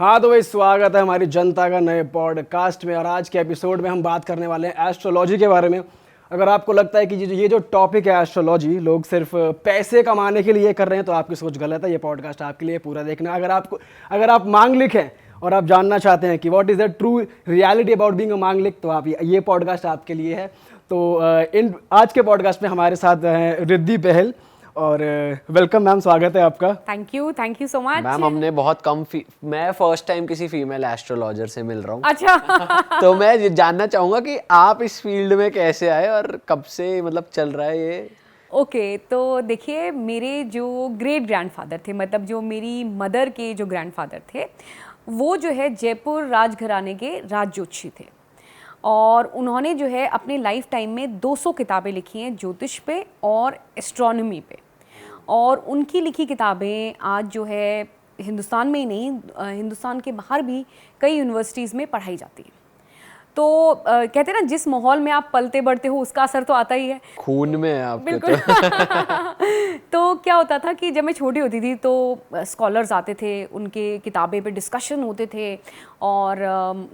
हाँ तो भाई स्वागत है हमारी जनता का नए पॉडकास्ट में। और आज के एपिसोड में हम बात करने वाले हैं एस्ट्रोलॉजी के बारे में। अगर आपको लगता है कि ये जो टॉपिक है एस्ट्रोलॉजी लोग सिर्फ पैसे कमाने के लिए कर रहे हैं तो आपकी सोच गलत है। ये पॉडकास्ट आपके लिए पूरा देखना। अगर आप मांगलिक हैं और आप जानना चाहते हैं कि what is the true reality about being a मांगलिक, तो आप ये पॉडकास्ट आपके लिए है। तो आज के पॉडकास्ट में हमारे साथ हैं रिद्धि बहल। और वेलकम मैम, स्वागत है आपका। Thank you so much ma'am. हमने बहुत कम मैं फर्स्ट टाइम किसी फीमेल एस्ट्रोलॉजर से मिल रहा हूँ। अच्छा तो मैं ये जानना चाहूंगा कि आप इस फील्ड में कैसे आए और कब से मतलब चल रहा है ये। ओके तो देखिए, मेरे जो ग्रेट ग्रैंडफादर थे, मतलब जो मेरी मदर के जो ग्रैंडफादर थे, वो जो है जयपुर राजघराने के राज ज्योतिषी थे। और उन्होंने जो है अपने लाइफ टाइम में 200 किताबें लिखी हैं ज्योतिष पे और एस्ट्रोनॉमी पे। और उनकी लिखी किताबें आज जो है हिंदुस्तान में ही नहीं, हिंदुस्तान के बाहर भी कई यूनिवर्सिटीज़ में पढ़ाई जाती है। तो कहते हैं ना, जिस माहौल में आप पलते बढ़ते हो उसका असर तो आता ही है, खून में है आपके। बिल्कुल तो क्या होता था कि जब मैं छोटी होती थी तो स्कॉलर्स आते थे, उनके किताबें पे डिस्कशन होते थे और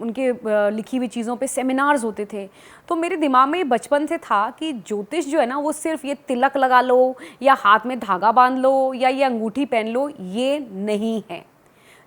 उनके लिखी हुई चीज़ों पे सेमिनार्स होते थे। तो मेरे दिमाग में बचपन से था कि ज्योतिष जो है ना, वो सिर्फ ये तिलक लगा लो या हाथ में धागा बांध लो या ये अंगूठी पहन लो, ये नहीं है।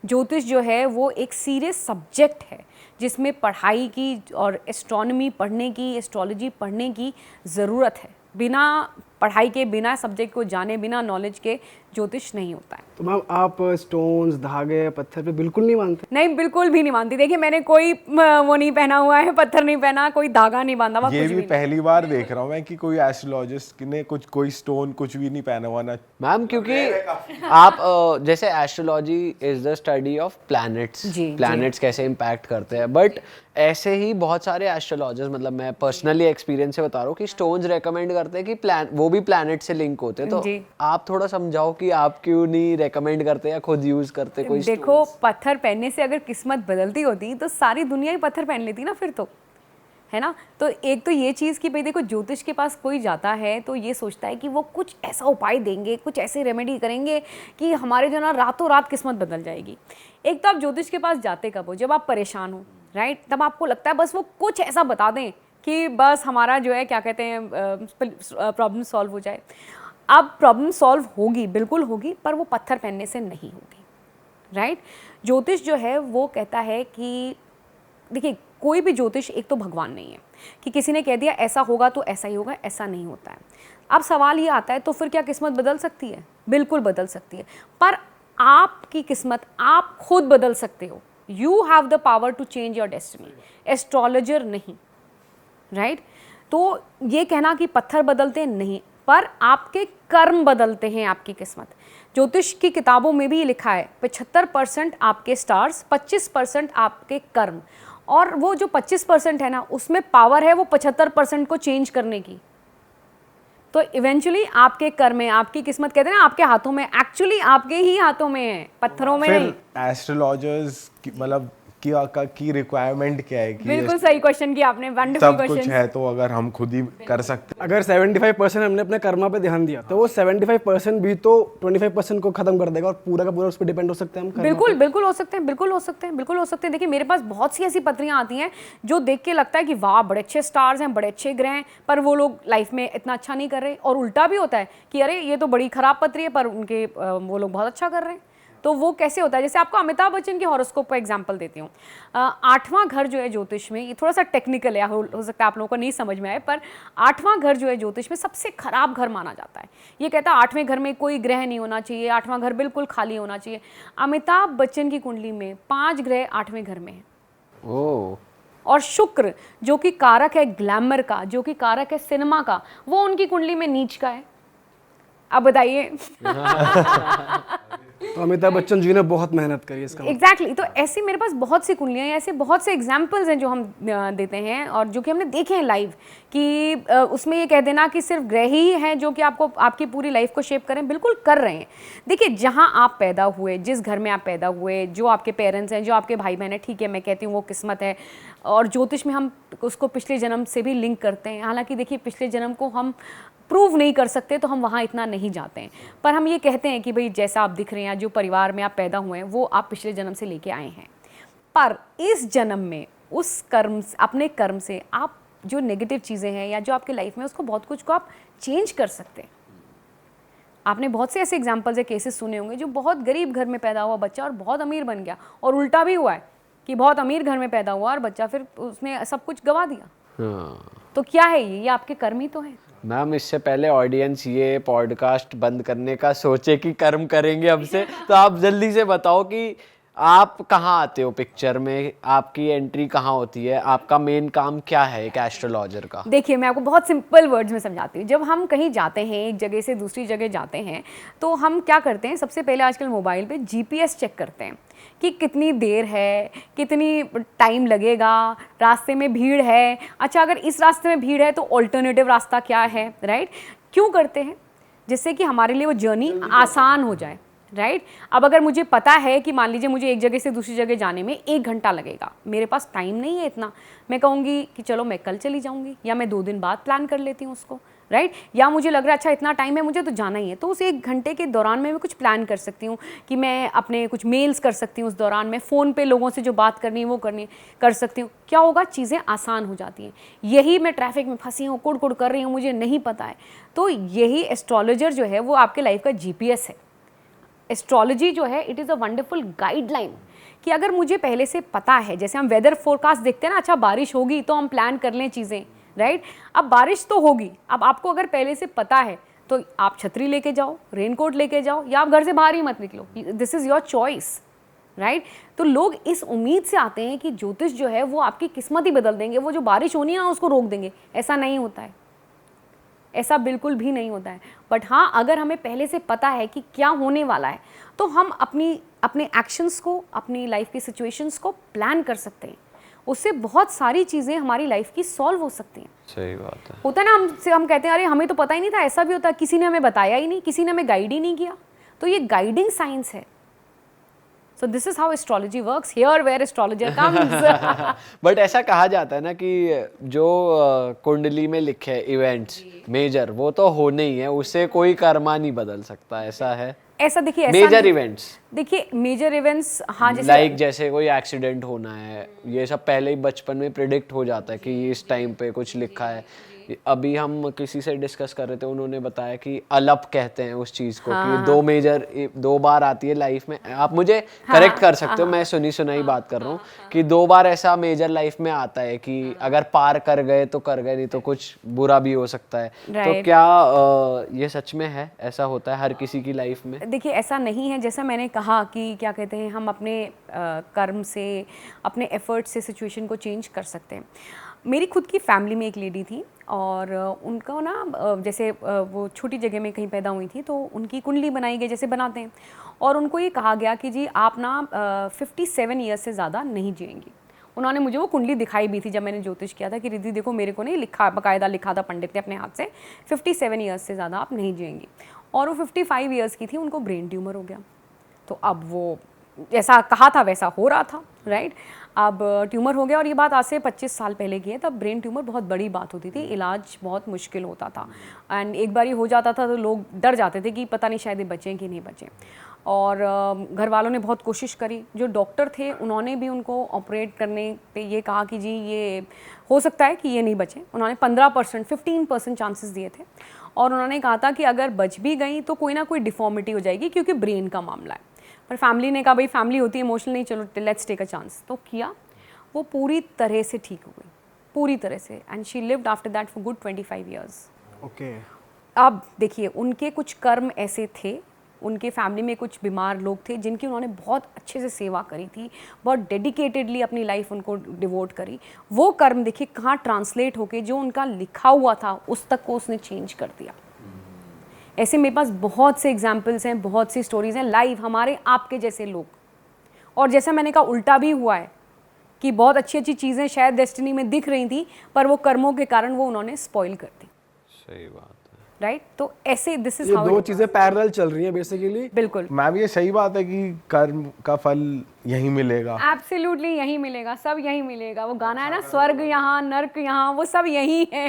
ज्योतिष जो है वो एक सीरियस सब्जेक्ट है जिसमें पढ़ाई की और एस्ट्रोनॉमी पढ़ने की, एस्ट्रोलॉजी पढ़ने की ज़रूरत है। बिना पढ़ाई के, बिना सब्जेक्ट को जाने, बिना नॉलेज के ज्योतिष नहीं होता है। तो मैम आप स्टोन्स, धागे, पत्थर पे बिल्कुल नहीं मानते? नहीं, बिल्कुल भी नहीं मानती। देखिए, मैंने कोई वो नहीं पहना हुआ है, पत्थर नहीं पहना, कोई धागा नहीं बांधा हुआ, ये कुछ भी पहली बार देख रहा हूँ मैं कि कोई एस्ट्रोलॉजिस्ट ने कोई स्टोन कुछ भी नहीं पहना हुआ ना। मैम क्योंकि आप जैसे astrology is the study of planets, planets कैसे इम्पैक्ट करते हैं, बट ऐसे ही बहुत सारे एस्ट्रोलॉजर्स, मतलब मैं पर्सनली एक्सपीरियंस से बता रहा हूँ कि स्टोन्स रेकमेंड करते हैं कि वो भी प्लैनेट से लिंक होते हैं। तो आप थोड़ा समझाओ कि आप क्यों नहीं रेकमेंड करते या खुद यूज करते कोई। देखो, पत्थर पहनने से अगर किस्मत बदलती होती तो सारी दुनिया ही पत्थर पहन लेती ना, फिर तो, है ना। तो एक तो ये चीज़ कि भाई देखो, ज्योतिष के पास कोई जाता है तो ये सोचता है कि वो कुछ ऐसा उपाय देंगे, कुछ ऐसे रेमेडी करेंगे कि हमारे जो ना रातों रात किस्मत बदल जाएगी। एक तो आप ज्योतिष के पास जाते कब हो? जब आप परेशान हो, राइट। तब आपको लगता है बस वो कुछ ऐसा बता दें कि बस हमारा जो है क्या कहते हैं प्रॉब्लम सॉल्व हो जाए। अब प्रॉब्लम सॉल्व होगी, बिल्कुल होगी, पर वो पत्थर पहनने से नहीं होगी, राइट। ज्योतिष जो है वो कहता है कि देखिए, कोई भी ज्योतिष एक तो भगवान नहीं है कि किसी ने कह दिया ऐसा होगा तो ऐसा ही होगा, ऐसा नहीं होता है। अब सवाल ये आता है, तो फिर क्या किस्मत बदल सकती है? बिल्कुल बदल सकती है, पर आपकी किस्मत आप खुद बदल सकते हो। You have the power to change your destiny, astrologer नहीं, राइट। तो ये कहना कि पत्थर बदलते नहीं, पर आपके कर्म बदलते हैं आपकी किस्मत। ज्योतिष की किताबों में भी लिखा है 75% आपके स्टार्स, 25% आपके कर्म। और वो जो 25% है ना, उसमें पावर है वो 75% को चेंज करने की। तो इवेंचुअली आपके कर्म है, आपकी किस्मत, कहते हैं ना, आपके हाथों में, एक्चुअली आपके ही हाथों में है, पत्थरों में नहीं। एस्ट्रोलॉजर्स मतलब की रिक्वायरमेंट क्या है कि बिल्कुल सही क्वेश्चन किया आपने, वंडरफुल सब क्वेश्चन। कुछ है तो अगर हम खुद ही कर सकते। अगर 75% हमने अपने कर्मा पे ध्यान दिया तो वो 75% भी तो 25% को खत्म कर देगा और पूरा का पूरा उस पर डिपेंड हो सकते हैं हम। बिल्कुल बिल्कुल हो सकते हैं, बिल्कुल हो सकते हैं, बिल्कुल हो सकते हैं। देखिए, मेरे पास बहुत सी ऐसी पत्रियां आती हैं जो देख के लगता है कि वाह, बड़े अच्छे स्टार्स हैं, बड़े अच्छे ग्रह हैं, पर वो लोग लाइफ में इतना अच्छा नहीं कर रहे। और उल्टा भी होता है कि अरे ये तो बड़ी खराब पत्री है, पर उनके वो लोग बहुत अच्छा कर रहे हैं। तो वो कैसे होता है? जैसे आपको अमिताभ बच्चन के हॉरोस्कोप का एग्जांपल देती हूँ। 8वां घर जो है ज्योतिष में, ये थोड़ा सा टेक्निकल है, हो सकता है आप लोगों को नहीं समझ में आए, पर 8वां घर जो है ज्योतिष में सबसे खराब घर माना जाता है। ये कहता है 8वें घर में कोई ग्रह नहीं होना चाहिए, 8वां घर बिल्कुल खाली होना चाहिए। अमिताभ बच्चन की कुंडली में 5 ग्रह 8वें घर में है। और शुक्र जो कि कारक है ग्लैमर का, जो कि कारक है सिनेमा का, वो उनकी कुंडली में नीच का है। अब बताइए तो अमिताभ बच्चन जी ने बहुत मेहनत करी इसका। एग्जैक्टली। तो ऐसे मेरे पास बहुत सी कुंडलियाँ हैं, ऐसे बहुत से एग्जाम्पल्स हैं जो हम देते हैं और जो कि हमने देखे हैं लाइव, कि उसमें ये कह देना कि सिर्फ ग्रह ही हैं जो कि आपको आपकी पूरी लाइफ को शेप करें, बिल्कुल कर रहे हैं। देखिए, जहाँ आप पैदा हुए, जिस घर में आप पैदा हुए, जो आपके पेरेंट्स हैं, जो आपके भाई बहन हैं, ठीक है, मैं कहती हूँ वो किस्मत है। और ज्योतिष में हम उसको पिछले जन्म से भी लिंक करते हैं। हालांकि देखिए, पिछले जन्म को हम प्रूव नहीं कर सकते तो हम वहाँ इतना नहीं जाते हैं। पर हम ये कहते हैं कि भाई जैसा आप दिख रहे हैं, जो परिवार में आप पैदा हुए हैं, वो आप पिछले जन्म से लेके आए हैं। पर इस जन्म में उस कर्म, अपने कर्म से आप जो नेगेटिव चीज़ें हैं या जो आपके लाइफ में, उसको बहुत कुछ को आप चेंज कर सकते हैं। आपने बहुत से ऐसे एग्जाम्पल्स या केसेस सुने होंगे जो बहुत गरीब घर में पैदा हुआ बच्चा और बहुत अमीर बन गया, और उल्टा भी हुआ है कि बहुत अमीर घर में पैदा हुआ और बच्चा फिर उसने सब कुछ गवा दिया। तो क्या है ये आपके कर्म ही तो है। मैम, इससे पहले ऑडियंस ये पॉडकास्ट बंद करने का सोचे कि कर्म करेंगे हमसे, तो आप जल्दी से बताओ कि आप कहाँ आते हो पिक्चर में, आपकी एंट्री कहाँ होती है, आपका मेन काम क्या है एक एस्ट्रोलॉजर का? देखिए, मैं आपको बहुत सिंपल वर्ड्स में समझाती हूँ। जब हम कहीं जाते हैं, एक जगह से दूसरी जगह जाते हैं, तो हम क्या करते हैं, सबसे पहले आजकल मोबाइल पे जीपीएस चेक करते हैं कि कितनी देर है, कितनी टाइम लगेगा, रास्ते में भीड़ है, अच्छा अगर इस रास्ते में भीड़ है तो ऑल्टरनेटिव रास्ता क्या है, राइट। क्यों करते हैं? जिससे कि हमारे लिए वो जर्नी आसान हो जाए, राइट। अब अगर मुझे पता है कि मान लीजिए मुझे एक जगह से दूसरी जगह जाने में 1 घंटा लगेगा, मेरे पास टाइम नहीं है इतना, मैं कहूँगी कि चलो मैं कल चली जाऊँगी, या मैं 2 दिन बाद प्लान कर लेती हूँ उसको, राइट। या मुझे लग रहा है अच्छा इतना टाइम है, मुझे तो जाना ही है, तो उस 1 घंटे के दौरान मैं कुछ प्लान कर सकती हूँ कि मैं अपने कुछ मेल्स कर सकती हूँ, उस दौरान मैं फ़ोन पे लोगों से जो बात करनी है वो कर सकती हूँ। क्या होगा, चीज़ें आसान हो जाती हैं। यही मैं ट्रैफिक में फंसी हूँ, कुड़ कर रही हूँ, मुझे नहीं पता है, तो यही एस्ट्रोलॉजर जो है वो आपके लाइफ का जीपीएस है। एस्ट्रोलॉजी जो है, it is a wonderful guideline कि अगर मुझे पहले से पता है, जैसे हम वेदर फोरकास्ट देखते हैं ना, अच्छा बारिश होगी तो हम प्लान कर लें चीज़ें, राइट। अब बारिश तो होगी, अब आपको अगर पहले से पता है तो आप छतरी लेके जाओ, रेनकोट लेके जाओ, या आप घर से बाहर ही मत निकलो, this is your choice, right. तो लोग इस उम्मीद से आते हैं कि ज्योतिष जो है वो आपकी किस्मत ही बदल देंगे, वो जो बारिश होनी है ना उसको रोक देंगे। ऐसा नहीं होता है, ऐसा बिल्कुल भी नहीं होता है। बट हाँ, अगर हमें पहले से पता है कि क्या होने वाला है, तो हम अपने एक्शंस को, अपनी लाइफ की सिचुएशंस को प्लान कर सकते हैं। उससे बहुत सारी चीज़ें हमारी लाइफ की सॉल्व हो सकती हैं। सही बात है। होता है ना, हम कहते हैं अरे हमें तो पता ही नहीं था, ऐसा भी होता है, किसी ने हमें बताया ही नहीं, किसी ने हमें गाइड ही नहीं किया। तो ये गाइडिंग साइंस है। So this is how astrology works. Here where astrologer comes. But ऐसा कहा जाता है ना कि जो कुंडली में लिखे इवेंट्स मेजर, वो तो होने ही है, उससे कोई कर्मा नहीं बदल सकता, ऐसा है? ऐसा देखिए, ऐसा मेजर इवेंट्स, देखिए मेजर इवेंट्स, हाँ, जैसे कोई एक्सीडेंट होना है, ये सब पहले ही बचपन में प्रिडिक्ट हो जाता है कि इस टाइम पे कुछ लिखा है। अभी हम किसी से डिस्कस कर रहे थे, उन्होंने बताया कि अलप कहते हैं उस चीज को, कि 2 मेजर 2 बार आती है लाइफ में। आप मुझे करेक्ट कर सकते हो, मैं सुनी सुनाई बात कर रहा हूँ कि 2 बार ऐसा मेजर लाइफ में आता है कि अगर पार कर गए तो कर गए, नहीं तो कुछ बुरा भी हो सकता है। तो क्या ये सच में है, ऐसा होता है हर किसी की लाइफ में? देखिए, ऐसा नहीं है। जैसा मैंने कहा कि क्या कहते हैं, हम अपने कर्म से, अपने एफर्ट से सिचुएशन को चेंज कर सकते हैं। मेरी खुद की फैमिली में एक लेडी थी, और उनको ना जैसे वो छोटी जगह में कहीं पैदा हुई थी, तो उनकी कुंडली बनाई गई जैसे बनाते हैं, और उनको ये कहा गया कि जी आप ना 57 ईयर्स से ज़्यादा नहीं जिएंगी। उन्होंने मुझे वो कुंडली दिखाई भी थी जब मैंने ज्योतिष किया था कि रिद्धि देखो, मेरे को नहीं लिखा, बाकायदा लिखा था पंडित ने अपने हाथ से, 57 ईयर्स से ज़्यादा आप नहीं जिएंगी। और वो 55 ईयर्स की थी, उनको ब्रेन ट्यूमर हो गया। तो अब वो जैसा कहा था वैसा हो रहा था, राइट। अब ट्यूमर हो गया, और ये बात आज से 25 साल पहले की है। तब ब्रेन ट्यूमर बहुत बड़ी बात होती थी, इलाज बहुत मुश्किल होता था, एंड एक बार ही हो जाता था तो लोग डर जाते थे कि पता नहीं शायद ये बचें कि नहीं बचें। और घर वालों ने बहुत कोशिश करी, जो डॉक्टर थे उन्होंने भी उनको ऑपरेट करने पे ये कहा कि जी ये हो सकता है कि ये नहीं बचे। उन्होंने 15%, 15% चांसेस दिए थे, और उन्होंने कहा था कि अगर बच भी गई तो कोई ना कोई डिफॉर्मिटी हो जाएगी, क्योंकि ब्रेन का मामला है। पर फैमिली ने कहा भाई फैमिली होती है इमोशनल, नहीं, चलो लेट्स टेक अ चांस। तो किया, वो पूरी तरह से ठीक हो गई, पूरी तरह से, and she lived after that for good 25 years. Okay. अब देखिए, उनके कुछ कर्म ऐसे थे, उनके फैमिली में कुछ बीमार लोग थे जिनकी उन्होंने बहुत अच्छे से सेवा करी थी, बहुत डेडिकेटेडली अपनी लाइफ उनको डिवोट करी। वो कर्म देखिए कहाँ ट्रांसलेट होके जो उनका लिखा हुआ था उस तक को उसने चेंज कर दिया। ऐसे मेरे पास बहुत से एग्जाम्पल्स हैं, बहुत सी स्टोरीज हैं लाइव, हमारे आपके जैसे लोग। और जैसा मैंने कहा, उल्टा भी हुआ है कि बहुत अच्छी अच्छी चीज़ें शायद डेस्टिनी में दिख रही थी, पर वो कर्मों के कारण वो उन्होंने स्पॉइल कर दी। सही बात है। राइट तो ऐसे दिस इज ये हाउ दो चीजें पैरेलल चल रही हैं बेसिकली। बिल्कुल मैम ये सही बात है कि कर्म का फल यहीं मिलेगा। एब्सोल्युटली यही मिलेगा, सब यही मिलेगा। वो गाना है ना, स्वर्ग यहाँ नर्क यहाँ, वो सब यही है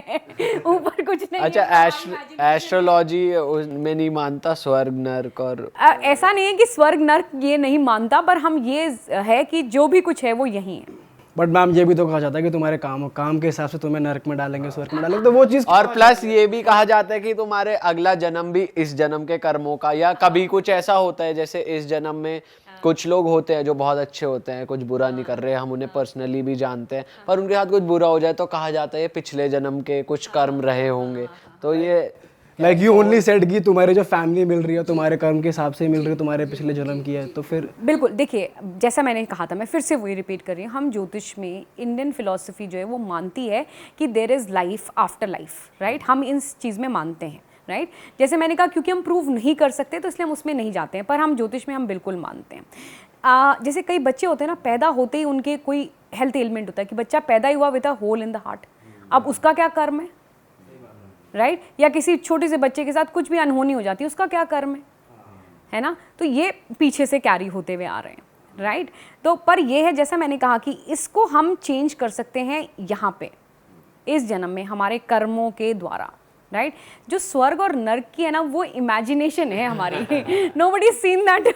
ऊपर कुछ नहीं अच्छा, है। एस्ट्रोलॉजी में नहीं मानता स्वर्ग नर्क और ऐसा नहीं है कि स्वर्ग नर्क ये नहीं मानता, पर हम ये है कि जो भी कुछ है वो यही है। बट मैम ये भी तो कहा जाता है कि तुम्हारे काम के हिसाब से तुम्हें नरक में डालेंगे, स्वर्ग में डालेंगे, तो वो चीज और प्लस ये भी कहा जाता है कि तुम्हारे अगला जन्म भी इस जन्म के कर्मों का, या कभी कुछ ऐसा होता है जैसे इस जन्म में कुछ लोग होते हैं जो बहुत अच्छे होते हैं, कुछ बुरा नहीं कर रहे, हम उन्हें पर्सनली भी जानते हैं, पर उनके साथ कुछ बुरा हो जाए तो कहा जाता है ये पिछले जन्म के कुछ कर्म रहे होंगे। तो ये लाइक यू ओनली सेड कि तुम्हारी जो फैमिली मिल रही है तुम्हारे कर्म के हिसाब से मिल रही है, तुम्हारे पिछले जन्म की है, तो फिर बिल्कुल देखिए, जैसा मैंने कहा था, मैं फिर से वही रिपीट कर रही हूँ, हम ज्योतिष में इंडियन फिलॉसफी जो है वो मानती है कि there is life after life, right. हम इस चीज़ में मानते हैं, राइट। जैसे मैंने कहा, क्योंकि हम प्रूव नहीं कर सकते तो इसलिए हम उसमें नहीं जाते हैं, पर हम ज्योतिष में हम बिल्कुल मानते हैं। जैसे कई बच्चे होते हैं ना, पैदा होते ही उनके कोई हेल्थ एलिमेंट होता है कि बच्चा पैदा ही हुआ with a hole in the heart, अब उसका क्या कर्म है, राइट। या किसी छोटे से बच्चे के साथ कुछ भी अनहोनी हो जाती है, उसका क्या कर्म है ना। तो ये पीछे से कैरी होते हुए आ रहे हैं, राइट। तो पर ये है, जैसा मैंने कहा कि इसको हम चेंज कर सकते हैं यहाँ पे इस जन्म में हमारे कर्मों के द्वारा, राइट। जो स्वर्ग और नर्क की है ना, वो इमेजिनेशन है हमारी, नोबडी सीन दैट,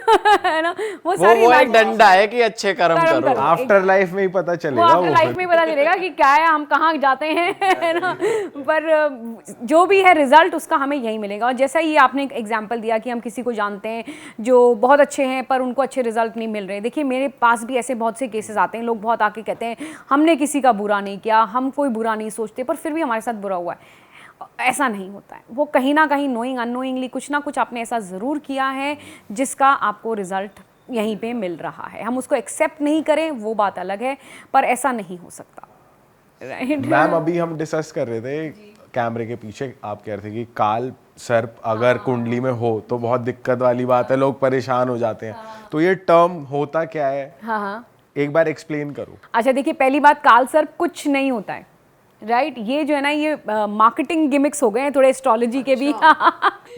है ना। वो एक डंडा है कि अच्छे कर्म करो। आफ्टर लाइफ में ही पता चलेगा, वो लाइफ में पता चलेगा कि क्या है, हम कहाँ जाते हैं, है ना। पर जो भी है रिजल्ट उसका हमें यही मिलेगा। और जैसा ही आपने एक एग्जांपल दिया कि हम किसी को जानते हैं जो बहुत अच्छे हैं पर उनको अच्छे रिजल्ट नहीं मिल रहे। देखिए, मेरे पास भी ऐसे बहुत से केसेस आते हैं, लोग बहुत आके कहते हैं हमने किसी का बुरा नहीं किया, हम कोई बुरा नहीं सोचते, पर फिर भी हमारे साथ बुरा हुआ है। ऐसा नहीं होता है, वो कहीं ना कहीं नोइंग अननोइंगली कुछ ना कुछ आपने ऐसा ज़रूर किया है जिसका आपको रिजल्ट यहीं पे मिल रहा है। हम उसको एक्सेप्ट नहीं करें वो बात अलग है, पर ऐसा नहीं हो सकता, राइट। मैम अभी हम डिस्कस कर रहे थे कैमरे के पीछे, आप कह रहे थे कि काल सर्प अगर कुंडली में हो तो बहुत दिक्कत वाली बात है, लोग परेशान हो जाते हैं। तो ये टर्म होता क्या है? हाँ, एक बार एक्सप्लेन करो। अच्छा देखिए, पहली बात, काल सर्प कुछ नहीं होता है, राइट। ये जो है ना, ये मार्केटिंग गिमिक्स हो गए हैं थोड़े एस्ट्रोलॉजी के भी।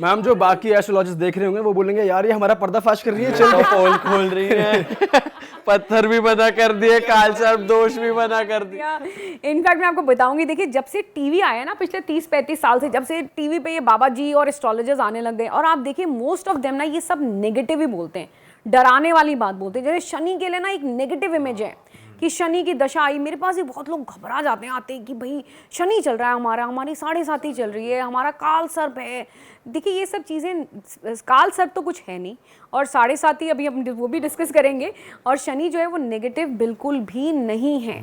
मैम जो बाकी एस्ट्रोलॉजिस्ट देख रहे होंगे वो बोलेंगे यार ये हमारा पर्दाफाश कर रही है, चल पोल खोल रही है, पत्थर भी मना कर दिए, काल सर्प दोष भी मना कर दिया। इनफैक्ट मैं आपको बताऊंगी, देखिए जब से टीवी आया ना, पिछले 30-35 साल से, जब से टीवी पे ये बाबा जी और एस्ट्रोलॉजर्स आने लग गए, और आप देखिए मोस्ट ऑफ देम ना ये सब नेगेटिव ही बोलते हैं, डराने वाली बात बोलते हैं। जैसे शनि के लिए ना एक नेगेटिव इमेज है कि शनि की दशा आई। मेरे पास ही बहुत लोग घबरा जाते हैं आते कि भाई शनि चल रहा है हमारा, हमारी 7.5 चल रही है, हमारा काल सर्प है। देखिए ये सब चीज़ें, काल सर्प तो कुछ है नहीं, और 7.5 अभी हम वो भी डिस्कस करेंगे। और शनि जो है वो नेगेटिव बिल्कुल भी नहीं है,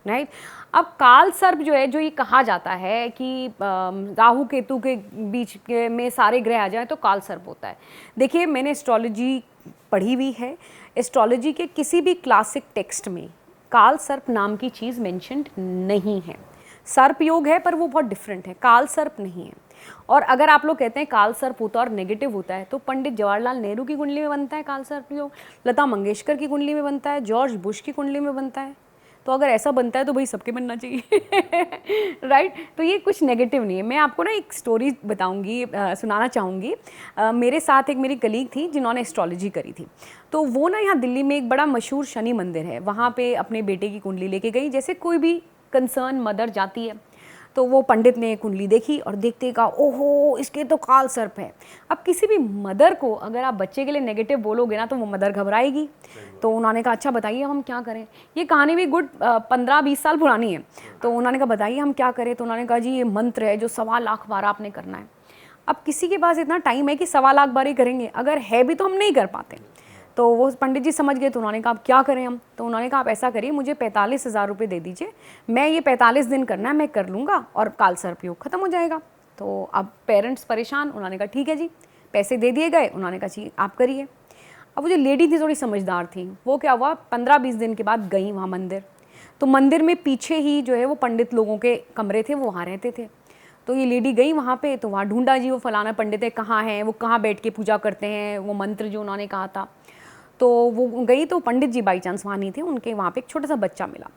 राइट। अब काल सर्प जो है, जो ये कहा जाता है कि राहु केतु के बीच में सारे ग्रह आ जाए तो काल सर्प होता है। देखिए मैंने एस्ट्रोलॉजी पढ़ी हुई है, एस्ट्रोलॉजी के किसी भी क्लासिक टेक्स्ट में काल सर्प नाम की चीज़ मेंशन्ड नहीं है। सर्प योग है पर वो बहुत डिफरेंट है, काल सर्प नहीं है। और अगर आप लोग कहते हैं काल सर्प होता है और नेगेटिव होता है, तो पंडित जवाहरलाल नेहरू की कुंडली में बनता है काल सर्प योग, लता मंगेशकर की कुंडली में बनता है, जॉर्ज बुश की कुंडली में बनता है। तो अगर ऐसा बनता है तो भाई सबके बनना चाहिए, राइट। तो ये कुछ नेगेटिव नहीं है। मैं आपको ना एक स्टोरी बताऊंगी, सुनाना चाहूँगी। मेरे साथ एक मेरी कलीग थी जिन्होंने एस्ट्रोलॉजी करी थी। तो वो ना यहाँ दिल्ली में एक बड़ा मशहूर शनि मंदिर है, वहाँ पे अपने बेटे की कुंडली लेके गई, जैसे कोई भी कंसर्न मदर जाती है। तो वो पंडित ने कुंडली देखी और देखते कहा ओहो इसके तो काल सर्प है। अब किसी भी मदर को अगर आप बच्चे के लिए नेगेटिव बोलोगे ना तो वो मदर घबराएगी। तो उन्होंने कहा अच्छा बताइए हम क्या करें। ये कहानी भी गुड 15-20 साल पुरानी है। तो उन्होंने कहा बताइए हम क्या करें। तो उन्होंने कहा जी ये मंत्र है जो 1.25 लाख बार आपने करना है। अब किसी के पास इतना टाइम है कि 1.25 लाख बार ही करेंगे, अगर है भी तो हम नहीं कर पाते। तो वो पंडित जी समझ गए। तो उन्होंने कहा अब क्या करें हम। तो उन्होंने कहा आप ऐसा करिए मुझे 45,000 रुपये दे दीजिए, मैं ये 45 दिन करना है, मैं कर लूँगा और काल सर्प योग खत्म हो जाएगा। तो अब पेरेंट्स परेशान। उन्होंने कहा ठीक है जी, पैसे दे दिए गए। उन्होंने कहा जी आप करिए। अब वो जो लेडी थी थोड़ी समझदार थी, वो क्या हुआ 15-20 दिन के बाद गई वहाँ मंदिर। तो मंदिर में पीछे ही जो है वो पंडित लोगों के कमरे थे, वो वहाँ रहते थे। तो ये लेडी गई वहाँ पे, तो वहाँ ढूंढा जी वो फलाना पंडित है, कहाँ हैं वो, कहाँ बैठ के पूजा करते हैं, वो मंत्र जो उन्होंने कहा था। तो वो गई तो पंडित जी बाई चांस वहाँ नहीं थे, उनके वहाँ पे एक छोटा सा बच्चा मिला।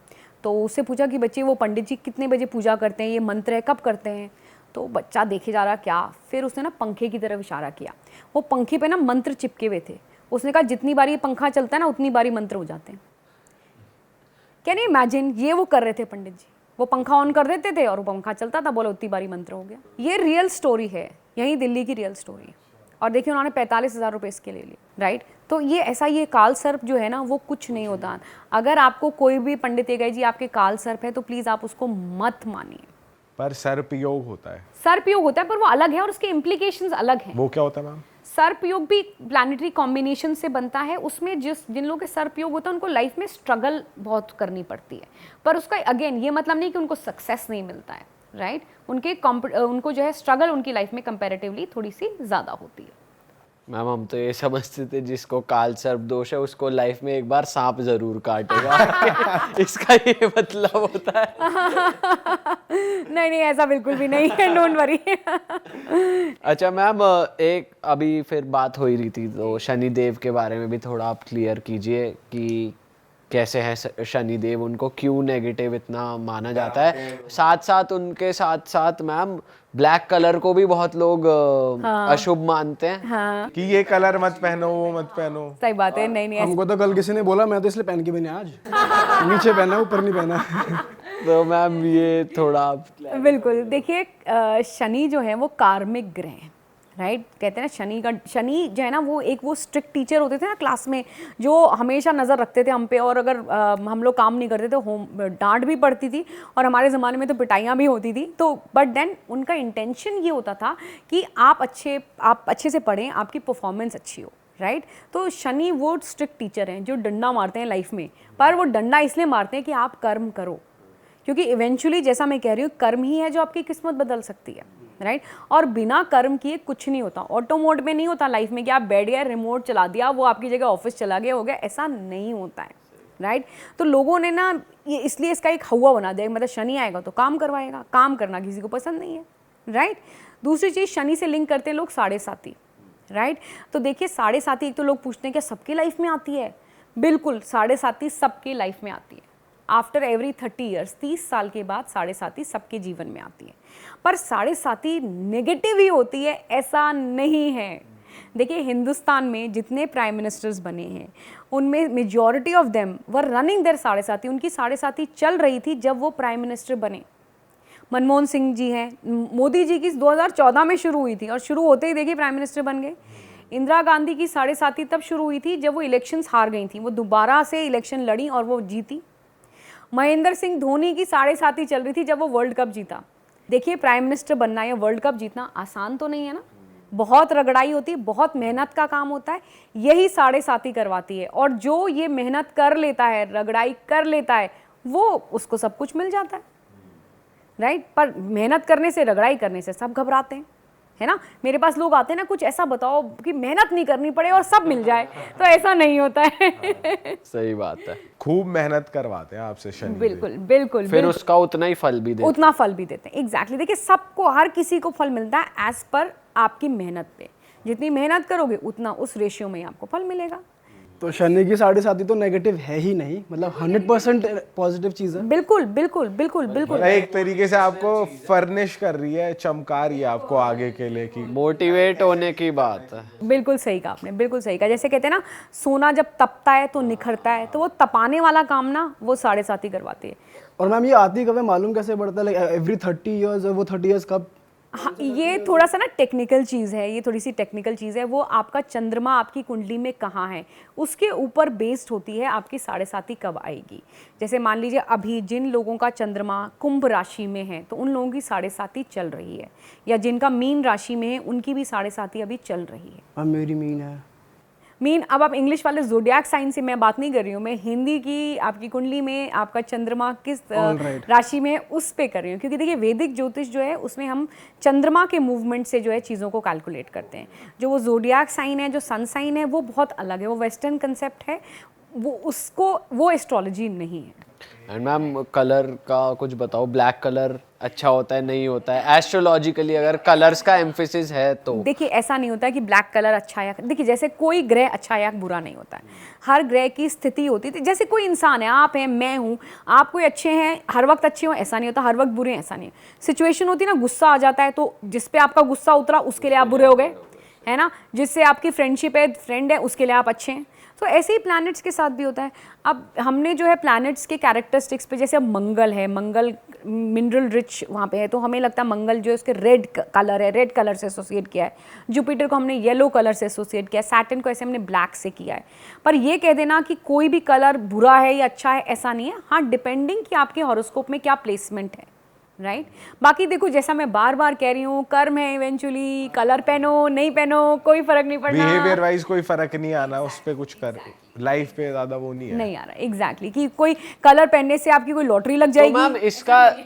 तो उससे पूछा कि बच्चे वो पंडित जी कितने बजे पूजा करते हैं, ये मंत्र है कब करते हैं। तो बच्चा देखे जा रहा क्या, फिर उसने ना पंखे की तरफ इशारा किया। वो पंखे पे ना मंत्र चिपके हुए थे। उसने कहा जितनी बारी ये पंखा चलता है ना उतनी बारी मंत्र हो जाते हैं। कैन यू इमेजिन, ये वो कर रहे थे पंडित जी, वो पंखा ऑन कर देते थे और वो पंखा चलता था, बोले उतनी बारी मंत्र हो गया। ये रियल स्टोरी है, यहीं दिल्ली की रियल स्टोरी है। और देखिए उन्होंने 45,000 रुपये इसके ले लिए, राइट। तो ये ऐसा, ये काल सर्प जो है ना वो कुछ नहीं होता। अगर आपको कोई भी पंडित ये कहे जी आपके काल सर्प है तो प्लीज़ आप उसको मत मानिए। पर सर्पयोग होता है, सर्पयोग होता है पर वो अलग है और उसके इम्प्लीकेशंस अलग हैं। वो क्या होता है मैम? सर्पयोग भी प्लानिटरी कॉम्बिनेशन से बनता है। उसमें जिन लोगों के सर्पयोग होता है उनको लाइफ में स्ट्रगल बहुत करनी पड़ती है, पर उसका अगेन ये मतलब नहीं कि उनको सक्सेस नहीं मिलता है, राइट। उनको जो है स्ट्रगल उनकी लाइफ में कंपैरेटिवली थोड़ी सी ज़्यादा होती है। मैम हम तो ये समझते थे जिसको काल सर्प दोष है उसको लाइफ में एक बार सांप जरूर काटेगा। इसका ये मतलब होता है? नहीं, ऐसा बिल्कुल भी नहीं है, डोंट वरी। अच्छा मैम, एक अभी फिर बात हो ही रही थी तो शनिदेव के बारे में भी थोड़ा आप क्लियर कीजिए कि कैसे है शनिदेव, उनको क्यों नेगेटिव इतना माना जाता है। साथ साथ उनके साथ साथ मैम ब्लैक कलर को भी बहुत लोग अशुभ मानते हैं। हाँ, कि ये कलर मत पहनो, वो मत पहनो। सही बात है। नहीं, हमको तो कल किसी ने बोला, मैं तो इसलिए पहन के भी नहीं आज नीचे पहना ऊपर नहीं पहना। तो मैम ये थोड़ा आप बिल्कुल, देखिए शनि जो है वो कार्मिक ग्रह है, राइट। कहते हैं ना शनि जो है ना वो स्ट्रिक्ट टीचर होते थे ना क्लास में, जो हमेशा नज़र रखते थे हम पे, और अगर हम लोग काम नहीं करते तो डांट भी पड़ती थी, और हमारे ज़माने में तो पिटाइयाँ भी होती थी। तो बट देन उनका इंटेंशन ये होता था कि आप अच्छे से पढ़ें, आपकी परफॉर्मेंस अच्छी हो, राइट। तो शनि वो स्ट्रिक्ट टीचर हैं जो डंडा मारते हैं लाइफ में, पर वो डंडा इसलिए मारते हैं कि आप कर्म करो, क्योंकि इवेंचुअली जैसा मैं कह रही हूँ कर्म ही है जो आपकी किस्मत बदल सकती है, राइट। और बिना कर्म किए कुछ नहीं होता। ऑटो मोड में नहीं होता लाइफ में कि आप बैठ गए, रिमोट चला दिया, वो आपकी जगह ऑफिस चला गया, हो गया, ऐसा नहीं होता है, राइट। तो लोगों ने ना ये इसलिए इसका एक हवा बना दिया, मतलब शनि आएगा तो काम करवाएगा, काम करना किसी को पसंद नहीं है, राइट। दूसरी चीज़ शनि से लिंक करते हैं लोग साढ़े साथी, राइट। तो देखिए साढ़े साथी, एक तो लोग पूछते हैं क्या सबकी लाइफ में आती है? बिल्कुल, साढ़े साथी सबकी लाइफ में आती है। आफ्टर एवरी 30 ईयर्स, 30 साल के बाद साढ़े साथी सबके जीवन में आती है। पर साढ़े साथी नेगेटिव ही होती है ऐसा नहीं है। देखिए हिंदुस्तान में जितने प्राइम मिनिस्टर्स बने हैं उनमें majority of them were running their साढ़े साथी। उनकी साढ़े साथी चल रही थी जब वो प्राइम मिनिस्टर बने। मनमोहन सिंह जी हैं, मोदी जी की 2014 में शुरू हुई थी और शुरू होते ही देखिए प्राइम मिनिस्टर बन गए। इंदिरा गांधी की साढ़े साथी तब शुरू हुई थी जब वो इलेक्शंस हार गई थी, वो दोबारा से इलेक्शन लड़ी और वो जीती। महेंद्र सिंह धोनी की साढ़े साथी चल रही थी जब वो वर्ल्ड कप जीता। देखिए प्राइम मिनिस्टर बनना या वर्ल्ड कप जीतना आसान तो नहीं है ना, बहुत रगड़ाई होती है, बहुत मेहनत का काम होता है, यही साढ़े साथी करवाती है। और जो ये मेहनत कर लेता है, रगड़ाई कर लेता है, वो उसको सब कुछ मिल जाता है, राइट। पर मेहनत करने से, रगड़ाई करने से सब घबराते हैं, है ना। मेरे पास लोग आते हैं ना, कुछ ऐसा बताओ कि मेहनत नहीं करनी पड़े और सब मिल जाए, तो ऐसा नहीं होता है। सही बात है, खूब मेहनत करवाते हैं आपसे शनि। बिल्कुल बिल्कुल, फिर उसका उतना ही फल भी देते, उतना फल भी देते हैं। एग्जैक्टली, देखिए सबको, हर किसी को फल मिलता है एज पर आपकी मेहनत पे। जितनी मेहनत करोगे उतना उस रेशियो में आपको फल मिलेगा। तो शनि की साढ़े साथी तो नेगेटिव है ही नहीं, मतलब 100% पॉजिटिव चीज़ है। बिल्कुल बिल्कुल बिल्कुल बिल्कुल, एक तरीके से आपको फर्निश कर रही है, चमका रही है आपको आगे के लिए कि मोटिवेट होने की बात है। बिल्कुल सही कहा आपने, बिल्कुल सही कहा। जैसे कहते हैं ना सोना जब तपता है तो निखरता है, तो वो तपाने वाला काम ना वो साढ़े साथी करवाती है। और मैम ये आती कब है, मालूम कैसे पड़ता है? लाइक एवरी 30 ईयर्स, वो 30 ईयर्स कब? हाँ, ये थोड़ा सा ना टेक्निकल चीज़ है, ये थोड़ी सी टेक्निकल चीज़ है। वो आपका चंद्रमा आपकी कुंडली में कहाँ है उसके ऊपर बेस्ड होती है आपकी साढ़े साथी कब आएगी। जैसे मान लीजिए अभी जिन लोगों का चंद्रमा कुंभ राशि में है तो उन लोगों की साढ़े साथी चल रही है, या जिनका मीन राशि में है उनकी भी साढ़े साथी अभी चल रही है। अब मेरी मीन है मीन, अब आप इंग्लिश वाले ज़ोडिएक साइन से मैं बात नहीं कर रही हूँ, मैं हिंदी की आपकी कुंडली में आपका चंद्रमा किस राशि में है उस पे कर रही हूँ। क्योंकि देखिए वैदिक ज्योतिष जो है उसमें हम चंद्रमा के मूवमेंट से जो है चीज़ों को कैलकुलेट करते हैं। जो वो ज़ोडिएक साइन है, जो सन साइन है, वो बहुत अलग है, वो वेस्टर्न कंसेप्ट है, वो उसको, वो एस्ट्रोलॉजी नहीं है। एंड मैम कलर का कुछ बताओ, ब्लैक कलर अच्छा होता है नहीं होता है एस्ट्रोलॉजिकली, अगर कलर्स का एम्फेसिस है तो? देखिए ऐसा नहीं होता है कि ब्लैक कलर अच्छा या, देखिए जैसे कोई ग्रह अच्छा या बुरा नहीं होता है, हर ग्रह की स्थिति होती है। जैसे कोई इंसान है, आप हैं, मैं हूँ, आप कोई अच्छे हैं हर वक्त अच्छे हो ऐसा नहीं होता, हर वक्त बुरे हैं ऐसा नहीं है। सिचुएशन होती है ना, गुस्सा आ जाता है तो जिस पे आपका गुस्सा उतरा उसके लिए आप बुरे हो गए, है ना, जिससे आपकी फ्रेंडशिप है, फ्रेंड है, उसके लिए आप अच्छे हैं। तो ऐसे ही प्लैनेट्स के साथ भी होता है। अब हमने जो है प्लैनेट्स के कैरेक्टरिस्टिक्स पे, जैसे अब मंगल है, मंगल मिनरल रिच वहाँ पे है, तो हमें लगता है मंगल जो है उसके रेड कलर है, रेड कलर से एसोसिएट किया है। जुपिटर को हमने येलो कलर से एसोसिएट किया है, सैटर्न को ऐसे हमने ब्लैक से किया है। पर ये कह देना कि कोई भी कलर बुरा है या अच्छा है ऐसा नहीं है, हाँ डिपेंडिंग कि आपके हॉरोस्कोप में क्या प्लेसमेंट है, राइट। बाकी देखो जैसा मैं बार बार कह रही हूँ, कर्म है इवेंचुअली, कलर पहनो नहीं पहनो कोई फर्क नहीं पड़ना, बिहेवियर वाइज कोई फर्क नहीं आना, उस पे कुछ कर लाइफ पे ज्यादा वो नहीं है, नहीं आ रहा एग्जैक्टली कि कोई कलर पहनने से आपकी कोई लॉटरी लग तो जाएगी। मैम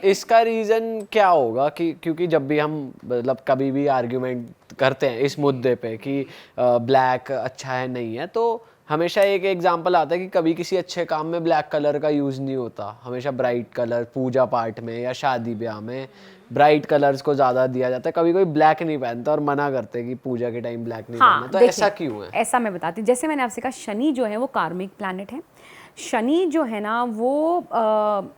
इसका रीजन क्या होगा कि क्योंकि जब भी हम मतलब कभी भी आर्ग्यूमेंट करते हैं इस मुद्दे पे कि ब्लैक अच्छा है नहीं है, तो हमेशा एक एग्जांपल आता है कि कभी किसी अच्छे काम में ब्लैक कलर का यूज नहीं होता, हमेशा ब्राइट कलर पूजा पाठ में या शादी ब्याह में ब्राइट कलर्स को ज्यादा दिया जाता है, कभी कोई ब्लैक नहीं पहनता और मना करते हैं कि पूजा के टाइम ब्लैक नहीं पहनना, तो ऐसा क्यों है? ऐसा मैं बताती हूँ, जैसे मैंने आपसे कहा शनि जो है वो कार्मिक प्लैनेट है। शनि जो है ना वो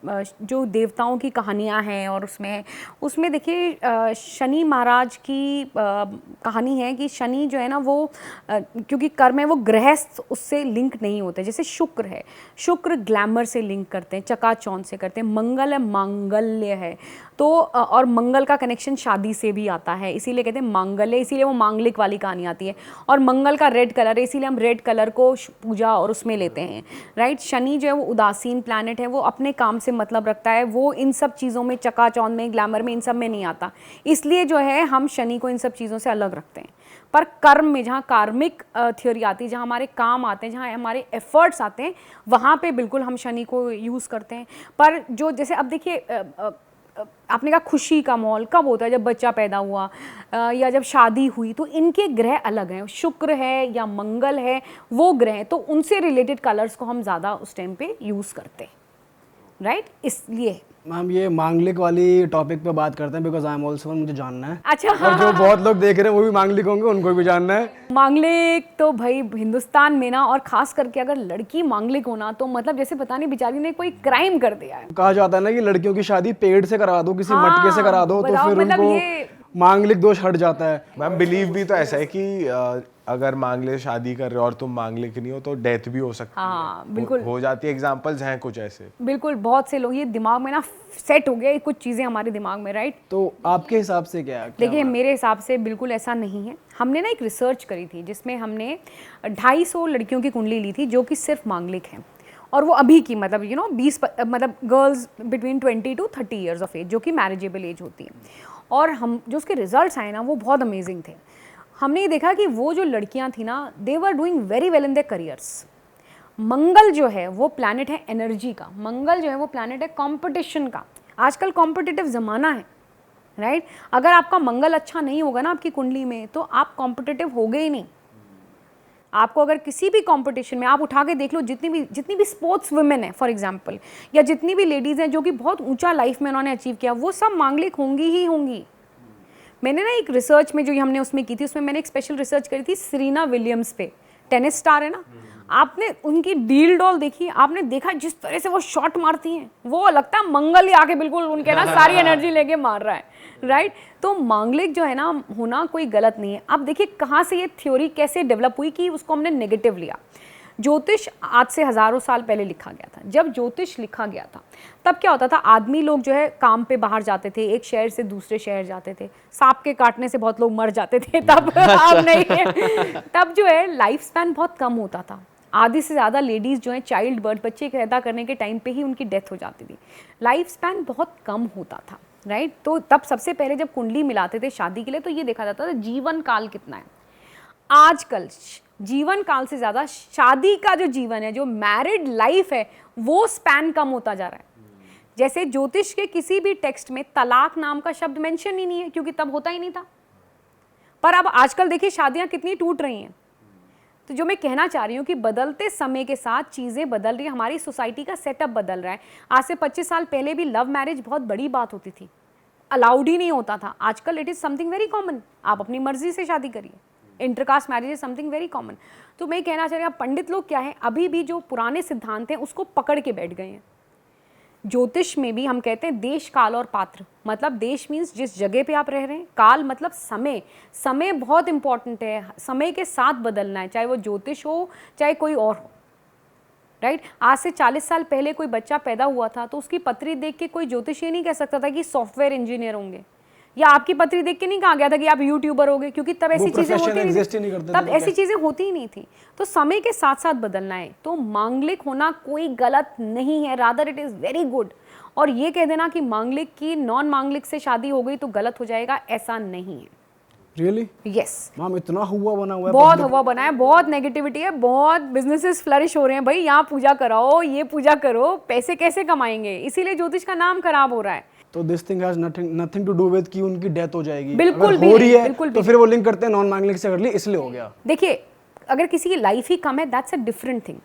जो देवताओं की कहानियाँ हैं और उसमें देखिए शनि महाराज की कहानी है कि शनि जो है ना वो क्योंकि कर्म है वो गृहस्थ उससे लिंक नहीं होते। जैसे शुक्र है, शुक्र ग्लैमर से लिंक करते हैं, चकाचौंध से करते हैं। मंगल है, मांगल्य है, तो और मंगल का कनेक्शन शादी से भी आता है, इसीलिए कहते हैं मांगल्य, इसीलिए वो मांगलिक वाली कहानी आती है। और मंगल का रेड कलर है, इसीलिए हम रेड कलर को पूजा और उसमें लेते हैं, राइट। शनि जो है वो उदासीन प्लैनेट है, वो अपने काम से मतलब रखता है, वो इन सब चीज़ों में, चकाचौंध में, ग्लैमर में, इन सब में नहीं आता, इसलिए जो है हम शनि को इन सब चीज़ों से अलग रखते हैं। पर कर्म में, जहाँ कार्मिक थ्योरी आती है, जहाँ हमारे काम आते हैं, जहाँ हमारे एफर्ट्स आते हैं, वहाँ पे बिल्कुल हम शनि को यूज़ करते हैं। पर जो जैसे अब देखिए आपने कहा खुशी का माहौल कब होता है, जब बच्चा पैदा हुआ या जब शादी हुई, तो इनके ग्रह अलग हैं, शुक्र है या मंगल है वो ग्रह हैं, तो उनसे रिलेटेड कलर्स को हम ज़्यादा उस टाइम पे यूज़ करते हैं, राइट। इसलिए मैम ये मांगलिक वाली टॉपिक पे बात करते हैं, बिकॉज आई एम ऑल्सो, मुझे जानना है। अच्छा, और जो बहुत लोग देख रहे हैं वो भी मांगलिक होंगे, उनको भी जानना है। मांगलिक तो भाई हिंदुस्तान में ना, और खास करके अगर लड़की मांगलिक होना तो मतलब जैसे पता नहीं बेचारी ने कोई क्राइम कर दिया है। कहा जाता है ना कि लड़कियों की शादी पेड़ से करा दो, किसी मटके से करा दो, तो बताओ, फिर मतलब उनको ये मांगलिक दोष हट जाता है। मैम बिलीव भी तो ऐसा है कि अगर मांगलिक शादी कर रहे हो और तुम मांगलिक नहीं हो तो डेथ भी हो सकती हाँ, है, बिल्कुल हो जाती है। एग्जांपल्स हैं कुछ ऐसे, बिल्कुल, बहुत से लोग ये दिमाग में ना सेट हो गया ये कुछ चीज़ें हमारे दिमाग में, राइट। तो आपके हिसाब से क्या है? देखिए मेरे हिसाब से बिल्कुल ऐसा नहीं है। हमने ना एक रिसर्च करी थी जिसमें हमने 250 लड़कियों की कुंडली ली थी जो कि सिर्फ मांगलिक हैं, और वो अभी की मतलब 20 मतलब girls between 20 to 30 years of age, जो कि मैरिजेबल एज होती है। और हम जो उसके रिजल्ट्स आए ना वो बहुत अमेजिंग थे। हमने ये देखा कि वो जो लड़कियां थी ना, they were doing very well in their careers. मंगल जो है वो प्लैनेट है एनर्जी का, मंगल जो है वो प्लैनेट है कंपटीशन का। आजकल कॉम्पिटिटिव ज़माना है, राइट। अगर आपका मंगल अच्छा नहीं होगा ना आपकी कुंडली में, तो आप कॉम्पिटिटिव होगे ही नहीं। आपको अगर किसी भी कंपटीशन में आप उठा के देख लो, जितनी भी स्पोर्ट्स वुमेन है फॉर एग्जांपल, या जितनी भी लेडीज़ हैं जो कि बहुत ऊंचा लाइफ में उन्होंने अचीव किया, वो सब मांगलिक होंगी ही होंगी। मैंने ना एक रिसर्च में जो हमने उसमें की थी, उसमें मैंने एक स्पेशल रिसर्च करी थी सेरेना विलियम्स पे, टेनिस स्टार है ना। आपने उनकी डील डॉल देखी, आपने देखा जिस तरह से वो शॉट मारती हैं, वो लगता है मंगल ही आके बिल्कुल उनके ना सारी एनर्जी लेके मार रहा है, राइट। तो मांगलिक जो है ना होना कोई गलत नहीं है। अब देखिए कहाँ से ये थ्योरी कैसे डेवलप हुई कि उसको हमने नेगेटिव लिया। ज्योतिष आज से हज़ारों साल पहले लिखा गया था। जब ज्योतिष लिखा गया था तब क्या होता था, आदमी लोग जो है काम पे बाहर जाते थे, एक शहर से दूसरे शहर जाते थे, सांप के काटने से बहुत लोग मर जाते थे तब अब नहीं है। तब जो है लाइफ स्पैन बहुत कम होता था। आधी से ज़्यादा लेडीज़ जो हैं चाइल्ड बर्थ, बच्चे पैदा करने के टाइम पे ही उनकी डेथ हो जाती थी। लाइफ स्पैन बहुत कम होता था, राइट। तो तब सबसे पहले जब कुंडली मिलाते थे शादी के लिए, तो ये देखा जाता था जीवन काल कितना है। आजकल जीवन काल से ज़्यादा शादी का जो जीवन है, जो मैरिड लाइफ है, वो स्पैन कम होता जा रहा है। जैसे ज्योतिष के किसी भी टेक्स्ट में तलाक नाम का शब्द मेंशन ही नहीं है, क्योंकि तब होता ही नहीं था। पर अब आजकल देखिए शादियां कितनी टूट रही हैं, तो जो मैं कहना चाह रही हूँ कि बदलते समय के साथ चीज़ें बदल रही हैं, हमारी सोसाइटी का सेटअप बदल रहा है। आज से 25 साल पहले भी लव मैरिज बहुत बड़ी बात होती थी, अलाउड ही नहीं होता था। आजकल it is something very common, आप अपनी मर्जी से शादी करिए। Intercaste marriage is something very common. तो मैं कहना चाह रही हूँ, पंडित लोग क्या है, अभी भी जो पुराने सिद्धांत हैं उसको पकड़ के बैठ गए हैं। ज्योतिष में भी हम कहते हैं देश, काल और पात्र, मतलब देश मीन्स जिस जगह पे आप रह रहे हैं, काल मतलब समय, समय बहुत इंपॉर्टेंट है, समय के साथ बदलना है, चाहे वो ज्योतिष हो चाहे कोई और हो, राइट। आज से 40 साल पहले कोई बच्चा पैदा हुआ था तो उसकी पत्री देख के कोई ज्योतिष ये नहीं कह सकता था कि सॉफ्टवेयर इंजीनियर होंगे, या आपकी पत्री देख के नहीं कहा गया था कि आप यूट्यूबर होगे, क्योंकि तब ऐसी चीजें होती नहीं थी, तब ऐसी चीजें होती ही नहीं थी। तो समय के साथ साथ बदलना है। तो मांगलिक होना कोई गलत नहीं है, rather it is very good. और ये कह देना कि मांगलिक की नॉन मांगलिक से शादी हो गई तो गलत हो जाएगा, ऐसा नहीं है। रियली? यस मैम, इतना हुआ बना हुआ है, बहुत हुआ बना है, बहुत नेगेटिविटी है, बहुत बिजनेसेस फ्लरिश हो रहे हैं। भाई यहाँ पूजा कराओ, ये पूजा करो, पैसे कैसे कमाएंगे, इसीलिए ज्योतिष का नाम खराब हो रहा है। तो this thing has nothing to do with कि उनकी डेथ हो जाएगी। बिल्कुल अगर हो रही है बिल्कुल तो फिर वो लिंक करते हैं नॉन मांगलिक से कर ली इसलिए हो गया। देखिए, अगर किसी की लाइफ ही कम है दैट्स अ डिफरेंट थिंग।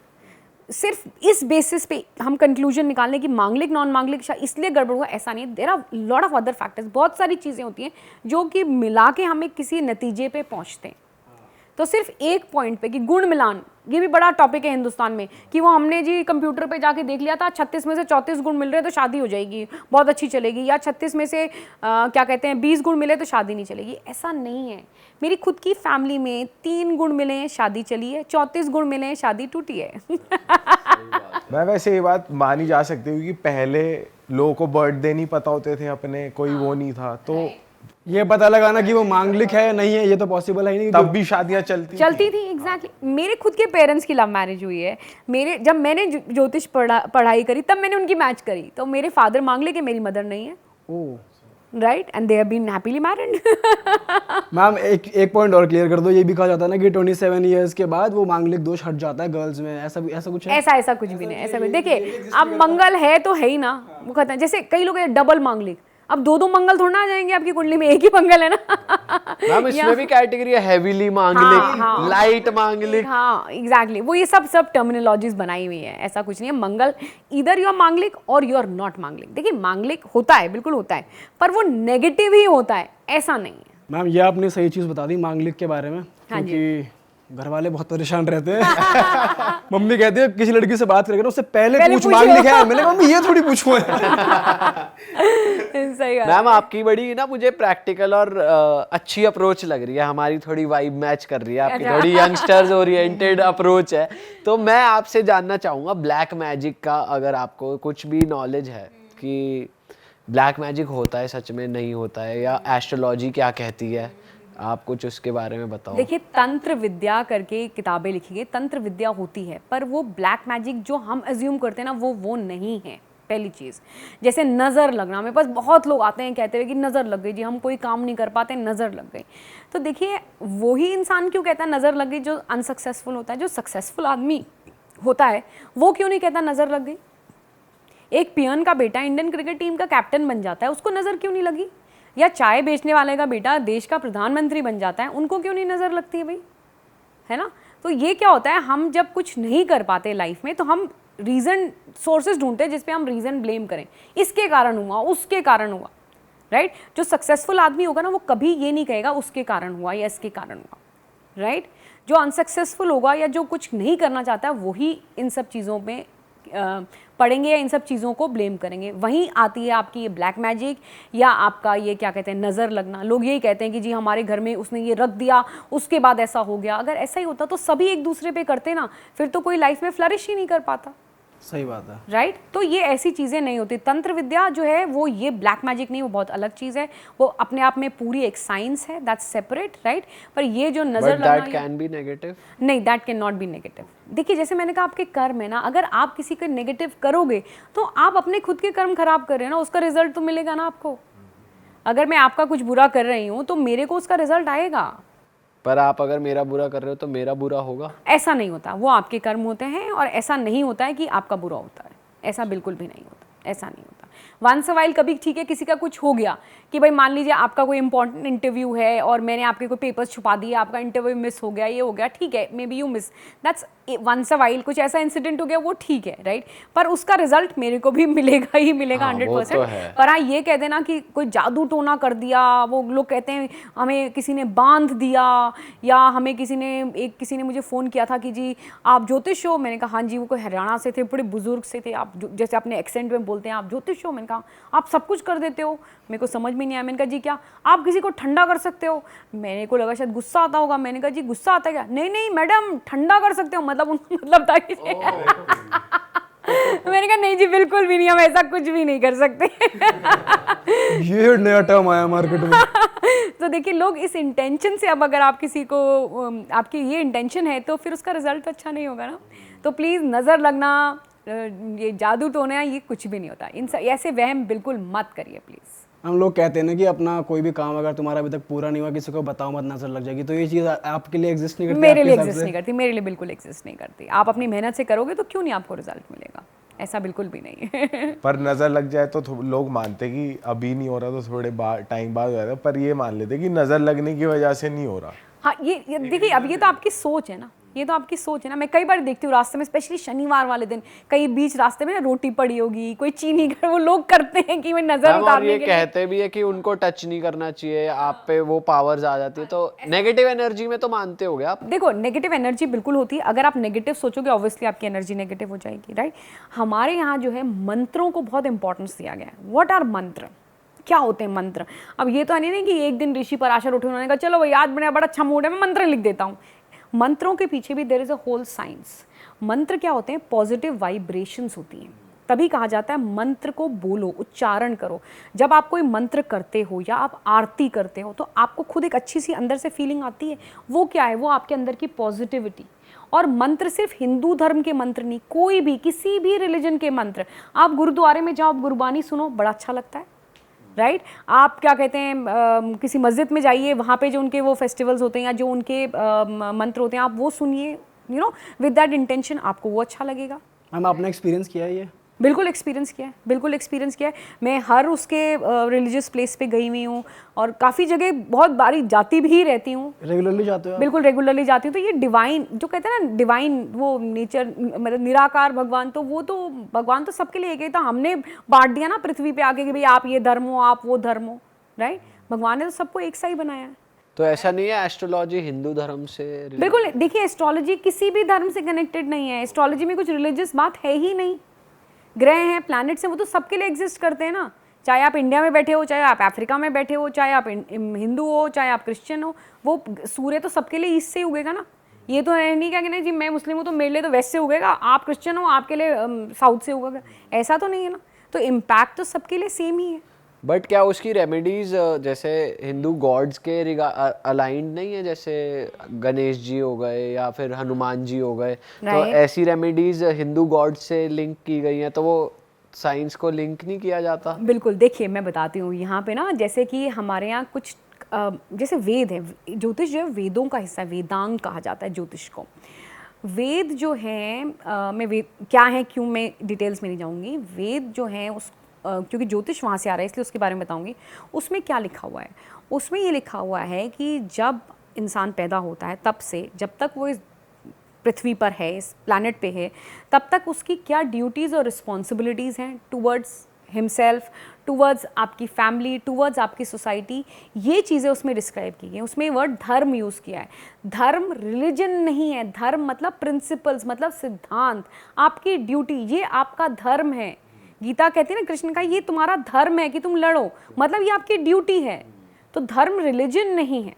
सिर्फ इस बेसिस पे हम कंक्लूजन निकालने की मांगलिक नॉन मांगलिक इसलिए गड़बड़ हुआ, ऐसा नहीं है। There are lot of other factors, बहुत सारी चीज़ें होती हैं जो कि मिला के हमें किसी नतीजे पे पहुंचते हैं। तो सिर्फ एक पॉइंट पे कि गुण मिलान, ये भी बड़ा टॉपिक है हिंदुस्तान में, कि वो हमने जी कंप्यूटर पे जाके देख लिया था 36 में से 34 गुण मिल रहे तो शादी हो जाएगी, बहुत अच्छी चलेगी, या 36 में से क्या कहते हैं 20 गुण मिले तो शादी नहीं चलेगी। ऐसा नहीं है। मेरी खुद की फैमिली में 3 गुण मिले हैं, शादी चली है, 34 गुण मिले हैं, शादी टूटी है। मैं वैसे ये बात मानी जा सकती हूँ कि पहले लोगों को बर्थडे नहीं पता होते थे अपने, कोई वो नहीं था, तो ये पता लगाना कि वो मांगलिक है या नहीं है ये तो पॉसिबल है ही नहीं। तब भी शादियां चलती थी। एग्जैक्टली। मेरे खुद के पेरेंट्स की लव मैरिज हुई है। जब मैंने ज्योतिष पढ़ाई करी तब मैंने उनकी मैच करी, तो मेरे फादर मांगलिक है, मेरी मदर नहीं है, right, and they have been happily married. Ma'am एक पॉइंट और क्लियर कर दो, ये भी कहा जाता है ना कि 27 इयर्स के बाद वो मांगलिक दोष हट जाता है गर्ल्स में, ऐसा कुछ है? ऐसा कुछ भी नहीं, ऐसा भी। देखिए, अब मंगल है तो है ही ना, वो कहते हैं जैसे कई लोग डबल मांगलिक, अब 2 मंगल थोड़ा ना आ जाएंगे आपकी कुंडली में, एक ही मंगल है ना। मैम इसमें भी कैटेगरी है, हेवीली मांगलिक, लाइट मांगलिक। हाँ एग्जैक्टली, वो ये सब टर्मिनोलॉजीज बनाई हुई है, ऐसा कुछ नहीं है। मंगल ईदर यू आर मांगलिक और यू आर नॉट मांगलिक। देखिए, मांगलिक होता है, बिल्कुल होता है, पर वो नेगेटिव ही होता है, ऐसा नहीं है। मैम ये आपने सही चीज़ बता दी मांगलिक के बारे में, क्योंकि घर वाले बहुत परेशान रहते हैं। मम्मी कहती है किसी लड़की से बात करेगा ना उससे पहले पूछ मांगलिक है। मैंने कहा मम्मी ये थोड़ी पूछूं। सही है मैम, आपकी बड़ी ना मुझे प्रैक्टिकल और अच्छी अप्रोच लग रही है, हमारी थोड़ी वाइब मैच कर रही है, आपकी थोड़ी यंगस्टर्स ओरिएंटेड अप्रोच है। तो मैं आपसे जानना चाहूँगा ब्लैक मैजिक का, अगर आपको कुछ भी नॉलेज है कि ब्लैक मैजिक होता है सच में, नहीं होता है, या एस्ट्रोलॉजी क्या कहती है, आप कुछ उसके बारे में बताओ। देखिए, तंत्र विद्या करके किताबें लिखी गई, तंत्र विद्या होती है, पर वो ब्लैक मैजिक जो हम अज्यूम करते हैं ना, वो नहीं है। पहली चीज़, जैसे नज़र लगना, मेरे पास बहुत लोग आते हैं कहते हुए कि नज़र लग गई जी, हम कोई काम नहीं कर पाते, नज़र लग गई। तो देखिए, वही इंसान क्यों कहता है नज़र लग गई जो अनसक्सेसफुल होता है? जो सक्सेसफुल आदमी होता है वो क्यों नहीं कहता नज़र लग गई? एक पियन का बेटा इंडियन क्रिकेट टीम का कैप्टन बन जाता है, उसको नज़र क्यों नहीं लगी? या चाय बेचने वाले का बेटा देश का प्रधानमंत्री बन जाता है, उनको क्यों नहीं नज़र लगती है भाई? है ना? तो ये क्या होता है, हम जब कुछ नहीं कर पाते लाइफ में तो हम रीज़न सोर्सेज ढूंढते हैं जिस पे हम रीज़न ब्लेम करें, इसके कारण हुआ, उसके कारण हुआ, राइट? जो सक्सेसफुल आदमी होगा ना, वो कभी ये नहीं कहेगा उसके कारण हुआ या इसके कारण हुआ, राइट? जो अनसक्सेसफुल होगा या जो कुछ नहीं करना चाहता, वही इन सब चीज़ों में पढ़ेंगे या इन सब चीज़ों को ब्लेम करेंगे। वहीं आती है आपकी ये ब्लैक मैजिक या आपका ये क्या कहते हैं नज़र लगना। लोग यही कहते हैं कि जी हमारे घर में उसने ये रख दिया, उसके बाद ऐसा हो गया। अगर ऐसा ही होता तो सभी एक दूसरे पे करते ना, फिर तो कोई लाइफ में फ्लरिश ही नहीं कर पाता। सही बात है, राइट? तो ये ऐसी चीज़ें नहीं होती। तंत्र विद्या जो है वो ये ब्लैक मैजिक नहीं, वो बहुत अलग चीज़ है, वो अपने आप में पूरी एक साइंस है, दैट्स सेपरेट, राइट? पर ये जो नजर लगना, दैट कैन बी नेगेटिव, नहीं, that can not be negative. देखिए, जैसे मैंने कहा आपके कर्म है ना, अगर आप किसी को नेगेटिव करोगे तो आप अपने खुद के कर्म खराब कर रहे हैं ना, उसका रिजल्ट तो मिलेगा ना आपको। अगर मैं आपका कुछ बुरा कर रही हूँ तो मेरे को उसका रिजल्ट आएगा, पर आप अगर मेरा बुरा कर रहे हो तो मेरा बुरा होगा। ऐसा नहीं होता, वो आपके कर्म होते हैं और ऐसा नहीं होता है कि आपका बुरा होता है, ऐसा बिल्कुल भी नहीं होता, ऐसा नहीं होता। वंस अ वाइल कभी ठीक है, किसी का कुछ हो गया कि भाई मान लीजिए आपका कोई इंपॉर्टेंट इंटरव्यू है और मैंने आपके कोई पेपर्स छुपा दिए, आपका इंटरव्यू मिस हो गया, ये हो गया, ठीक है, maybe you miss, that's once a while, कुछ ऐसा इंसिडेंट हो गया वो ठीक है, राइट, पर उसका रिजल्ट मेरे को भी मिलेगा ही मिलेगा 100%। पर हाँ ये कह देना कि कोई जादू टोना कर दिया, वो लोग कहते हैं हमें किसी ने बांध दिया, या हमें किसी ने मुझे फ़ोन किया था कि जी आप ज्योतिष हो, मैंने कहा हाँ जी, वो कोई हरियाणा से थे, बड़े बुजुर्ग से थे, आप जैसे अपने एक्सेंट में बोलते हैं आप ज्योतिष हो, मैंने कहा आप सब कुछ कर देते हो, मेरे को समझ में नहीं आया, मैंने कहा जी क्या आप किसी को ठंडा कर सकते हो, मेरे को लगा शायद गुस्सा आता होगा, मैंने कहा जी गुस्सा आता है क्या, नहीं नहीं मैडम ठंडा कर सकते हो, मतलब उनको मतलब था कि मैंने कहा नहीं जी बिल्कुल भी नहीं, हम ऐसा कुछ भी नहीं कर सकते। ये नया टर्म आया मार्केट में। तो देखिए लोग इस इंटेंशन से, अब अगर आप किसी को आपकी ये इंटेंशन है तो फिर उसका रिजल्ट अच्छा नहीं होगा ना। तो प्लीज़ नज़र लगना, ये जादू टोना, ये कुछ भी नहीं होता, इन ऐसे वहम बिल्कुल मत करिए प्लीज़। हम लोग कहते हैं ना कि अपना कोई भी काम अगर तुम्हारा अभी तक पूरा नहीं हुआ किसी को बताओ मत, नजर लग जाएगी, तो ये चीज़ आपके लिए एग्जिस्ट नहीं करती? मेरे लिए एग्जिस्ट नहीं करती, मेरे लिए बिल्कुल एग्जिस्ट नहीं करती। आप अपनी मेहनत से करोगे तो क्यों नहीं आपको रिजल्ट मिलेगा, ऐसा बिल्कुल भी नहीं है। पर नजर लग जाए तो लोग मानते कि अभी नहीं हो रहा तो थोड़े टाइम बाद हो जाता, पर ये मान लेते कि नजर लगने की वजह से नहीं हो रहा। हाँ ये देखिए, अब ये तो आपकी सोच है ना, ये तो आपकी सोच है ना। मैं कई बार देखती हूँ रास्ते में, स्पेशली शनिवार वाले दिन, कई बीच रास्ते में ना रोटी पड़ी होगी, कोई चीनी कर, वो लोग करते हैं कि मैं नजर उतारने ये कहते भी है कि उनको टच नहीं करना चाहिए, आप पे वो पावर्स आ जाती है, तो नेगेटिव एनर्जी में तो मानते होगे आप? देखो नेगेटिव एनर्जी बिल्कुल होती है, अगर आप नेगेटिव सोचोगे ऑब्वियसली आपकी एनर्जी नेगेटिव हो जाएगी, राइट। हमारे यहाँ जो है मंत्रों को बहुत इंपॉर्टेंस दिया गया है। व्हाट आर मंत्र, क्या होते हैं मंत्र? अब ये तो है नहीं कि एक दिन ऋषि पराशर उठे, उन्होंने कहा चलो भाई आज मेरा बड़ा अच्छा मूड है, मैं मंत्र लिख देता हूँ। मंत्रों के पीछे भी there is a whole science. मंत्र क्या होते हैं? पॉजिटिव वाइब्रेशंस होती हैं, तभी कहा जाता है मंत्र को बोलो, उच्चारण करो। जब आप कोई मंत्र करते हो या आप आरती करते हो तो आपको खुद एक अच्छी सी अंदर से फीलिंग आती है। वो क्या है? वो आपके अंदर की पॉजिटिविटी। और मंत्र सिर्फ हिंदू धर्म के मंत्र नहीं, कोई भी किसी भी रिलीजन के मंत्र, आप गुरुद्वारे में जाओ, आप गुरबानी सुनो, बड़ा अच्छा लगता है, राइट। आप क्या कहते हैं, किसी मस्जिद में जाइए, वहाँ पे जो उनके वो फेस्टिवल्स होते हैं या जो उनके मंत्र होते हैं, आप वो सुनिए, you know, with that intention, आपको वो अच्छा लगेगा। मैम आपने एक्सपीरियंस किया है ये? बिल्कुल एक्सपीरियंस किया है, बिल्कुल एक्सपीरियंस किया है। मैं हर उसके रिलीजियस प्लेस पे गई हुई हूँ और काफ़ी जगह बहुत बारी जाती भी रहती हूँ। रेगुलरली जाते हो आप? बिल्कुल रेगुलरली जाती हूँ। तो ये डिवाइन जो कहते हैं ना, डिवाइन वो नेचर, मतलब निराकार भगवान, तो वो तो भगवान तो सबके लिए एक है। तो हमने बांट दिया ना पृथ्वी पे आके कि भाई आप ये धर्म हो, आप वो धर्म हो, राइट। भगवान ने तो सबको एक सा ही बनाया है। तो ऐसा नहीं है एस्ट्रोलॉजी हिंदू धर्म से? बिल्कुल, देखिए एस्ट्रोलॉजी किसी भी धर्म से कनेक्टेड नहीं है। एस्ट्रोलॉजी में कुछ रिलीजियस बात है ही नहीं। ग्रह हैं, प्लैनेट्स हैं, वो तो सबके लिए एग्जिस्ट करते हैं ना। चाहे आप इंडिया में बैठे हो, चाहे आप अफ्रीका में बैठे हो, चाहे आप हिंदू हो, चाहे आप क्रिश्चियन हो, वो सूर्य तो सबके लिए ईस्ट से उगेगा ना। ये तो है नहीं क्या कि नहीं जी मैं मुस्लिम हूँ तो मेरे लिए तो वेस्ट से उगेगा, आप क्रिश्चियन हो आपके लिए साउथ से उगेगा, ऐसा तो नहीं है ना। तो इम्पैक्ट तो सबके लिए सेम ही है। बट क्या उसकी रेमेडीज जैसे हिंदू गॉड्स के अलाइंड नहीं है? जैसे गणेश जी हो गए या फिर हनुमान जी हो गए, तो ऐसी रेमेडीज हिंदू गॉड्स से लिंक की गई हैं, तो वो साइंस को लिंक नहीं किया जाता? बिल्कुल, देखिए मैं बताती हूँ यहाँ पे ना, जैसे कि हमारे यहाँ कुछ जैसे वेद है, ज्योतिष जो है वेदों का हिस्सा, वेदांग कहा जाता है ज्योतिष को। वेद जो है मैं वेद क्या है क्यों मैं डिटेल्स में नहीं जाऊँगी। वेद जो है उस क्योंकि ज्योतिष वहाँ से आ रहा है इसलिए उसके बारे में बताऊँगी। उसमें क्या लिखा हुआ है? उसमें ये लिखा हुआ है कि जब इंसान पैदा होता है तब से जब तक वो इस पृथ्वी पर है, इस प्लैनेट पे है, तब तक उसकी क्या ड्यूटीज़ और रिस्पॉन्सिबिलिटीज़ हैं टूवर्ड्स हिमसेल्फ, टूवर्ड्स आपकी फैमिली, टूवर्ड्स आपकी सोसाइटी, ये चीज़ें उसमें डिस्क्राइब की गई। उसमें वर्ड धर्म यूज़ किया है। धर्म रिलीजन नहीं है, धर्म मतलब प्रिंसिपल्स, मतलब सिद्धांत, आपकी ड्यूटी, ये आपका धर्म है। गीता कहती है ना, कृष्ण का ये तुम्हारा धर्म है कि तुम लड़ो, मतलब ये आपकी ड्यूटी है। तो धर्म रिलीजन नहीं है,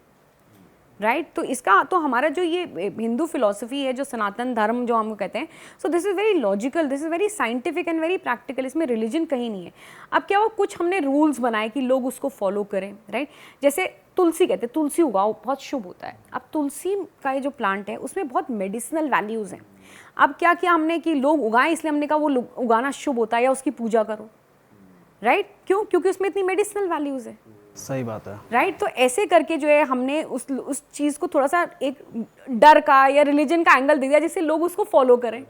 राइट। तो इसका तो हमारा जो ये हिंदू फिलॉसफी है, जो सनातन धर्म जो हम कहते हैं, सो this is very logical, this is very scientific and very practical. इसमें रिलीजन कहीं नहीं है। अब क्या हुआ, कुछ हमने रूल्स बनाए कि लोग उसको फॉलो करें, राइट। जैसे तुलसी कहते हैं, तुलसी उगाओ, बहुत शुभ होता है। अब तुलसी का ये जो प्लांट है उसमें बहुत मेडिसिनल वैल्यूज़ हैं। अब क्या किया हमने कि लोग उगाएं, इसलिए हमने कहा वो उगाना शुभ होता है या उसकी पूजा करो, राइट। क्यों? क्योंकि उसमें इतनी मेडिसिनल वैल्यूज़ है। सही बात है, राइट। तो ऐसे करके जो है हमने उस चीज़ को थोड़ा सा एक डर का या रिलीजन का एंगल दे दिया जिससे लोग उसको फॉलो करें।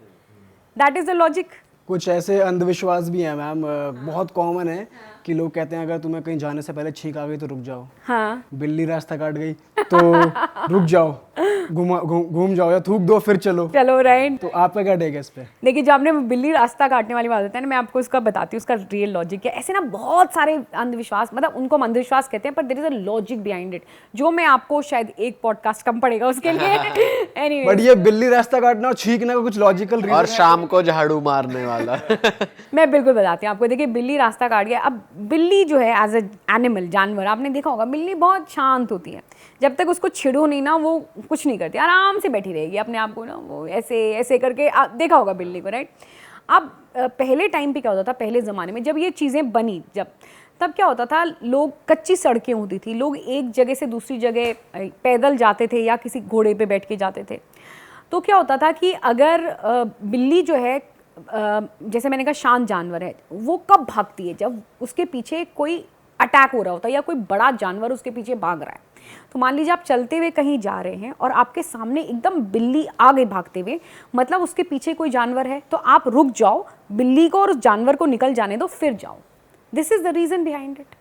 That is the logic. कुछ ऐसे अंधविश्वास भी हैं मैम, बहुत कॉमन है कि लोग कहते हैं अगर तुम्हें कहीं जाने से पहले छींक आ गई तो रुक जाओ। हाँ, बिल्ली रास्ता काट गई तो रुक जाओ, घूम जाओ या थूक दो फिर चलो। चलो राइट। तो आपका क्या टेक है इस पे? देखिए, जो आपने बिल्ली रास्ता काटने वाली बात होता है ना, मैं आपको उसका बताती हूँ, उसका रियल लॉजिक क्या है। ऐसे ना बहुत सारे अंधविश्वास, मतलब उनको हम अंधविश्वास कहते हैं, पर there is a logic behind it, जो मैं आपको शायद एक पॉडकास्ट कम पड़ेगा उसके लिए। एनीवे, बट ये बिल्ली रास्ता काटना और छींकने का कुछ लॉजिकल रीजन और शाम को झाड़ू मारने वाला। मैं बिल्कुल बताती हूँ आपको। देखिए, बिल्ली रास्ता काट गया। अब बिल्ली जो है एज ए एनिमल, जानवर, आपने देखा होगा बिल्ली बहुत शांत होती है। जब तक उसको छिड़ो नहीं ना, वो कुछ नहीं करती, आराम से बैठी रहेगी अपने आप को ना, वो ऐसे ऐसे करके देखा होगा बिल्ली को, राइट। अब पहले टाइम पे क्या होता था, पहले ज़माने में जब ये चीज़ें बनी, तब क्या होता था, लोग, कच्ची सड़कें होती थी, लोग एक जगह से दूसरी जगह पैदल जाते थे या किसी घोड़े पे बैठ के जाते थे। तो क्या होता था कि अगर बिल्ली जो है, जैसे मैंने कहा शांत जानवर है, वो कब भागती है, जब उसके पीछे कोई अटैक हो रहा होता है या कोई बड़ा जानवर उसके पीछे भाग रहा है। तो मान लीजिए आप चलते हुए कहीं जा रहे हैं और आपके सामने एकदम बिल्ली आ गई भागते हुए, मतलब उसके पीछे कोई जानवर है, तो आप रुक जाओ, बिल्ली को और उस जानवर को निकल जाने दो, फिर जाओ। This is the reason behind it,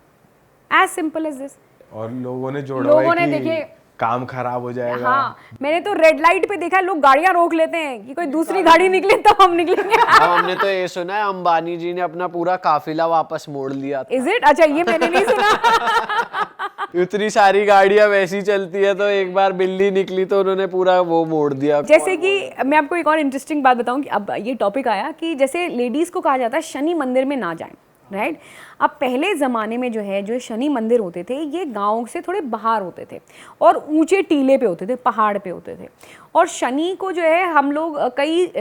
as simple as this. और लोगों ने जोड़ा हुआ है कि देखिए, काम खराब हो जाएगा। हाँ, मैंने तो रेड लाइट पे देखा है, लोग गाड़ियां रोक लेते हैं कि कोई दूसरी गाड़ी निकले तो हम निकलेंगे। हमने तो ये सुना है अंबानी जी ने अपना पूरा काफिला वापस मोड़ लिया था। Is it? अच्छा, ये मैंने नहीं सुना। इतनी सारी गाड़ियां वैसी चलती है, तो एक बार बिल्ली निकली तो उन्होंने पूरा वो मोड़ दिया। जैसे कि मैं आपको एक और इंटरेस्टिंग बात बताऊं कि अब ये टॉपिक आया कि जैसे लेडीज को कहा जाता है शनि मंदिर में ना जाएं, राइट। अब पहले ज़माने में जो शनि मंदिर होते थे, ये गांव से थोड़े बाहर होते थे और ऊंचे टीले पे होते थे, पहाड़ पे होते थे। और शनि को जो है हम लोग कई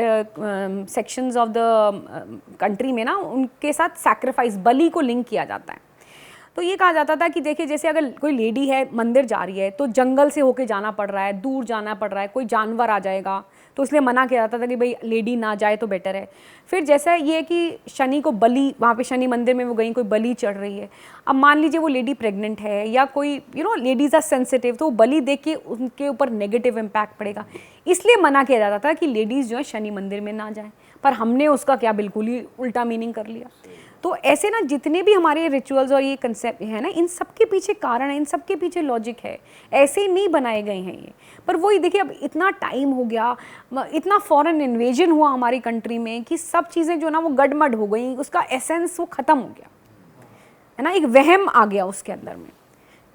सेक्शंस ऑफ द कंट्री में ना उनके साथ सैक्रिफाइस, बलि को लिंक किया जाता है। तो ये कहा जाता था कि देखिए, जैसे अगर कोई लेडी है मंदिर जा रही है तो जंगल से होके जाना पड़ रहा है, दूर जाना पड़ रहा है, कोई जानवर आ जाएगा, तो इसलिए मना किया जाता था कि भाई लेडी ना जाए तो बेटर है। फिर जैसा ये कि शनि को बलि, वहाँ पे शनि मंदिर में वो गई, कोई बलि चढ़ रही है। अब मान लीजिए वो लेडी प्रेग्नेंट है या कोई लेडीज़ आर सेंसिटिव, तो वो बलि देख के उनके ऊपर नेगेटिव इम्पैक्ट पड़ेगा, इसलिए मना किया जाता था कि लेडीज़ जो है शनि मंदिर में ना जाएं। पर हमने उसका क्या बिल्कुल ही उल्टा मीनिंग कर लिया। तो ऐसे ना जितने भी हमारे रिचुअल्स और ये कंसेप्ट है ना, इन सब के पीछे कारण है, इन सब के पीछे लॉजिक है, ऐसे ही नहीं बनाए गए हैं ये। पर वही देखिए, अब इतना टाइम हो गया, इतना फॉरेन इन्वेजन हुआ हमारी कंट्री में कि सब चीज़ें जो ना वो गडमड हो गई, उसका एसेंस वो ख़त्म हो गया है ना, एक वहम आ गया उसके अंदर में।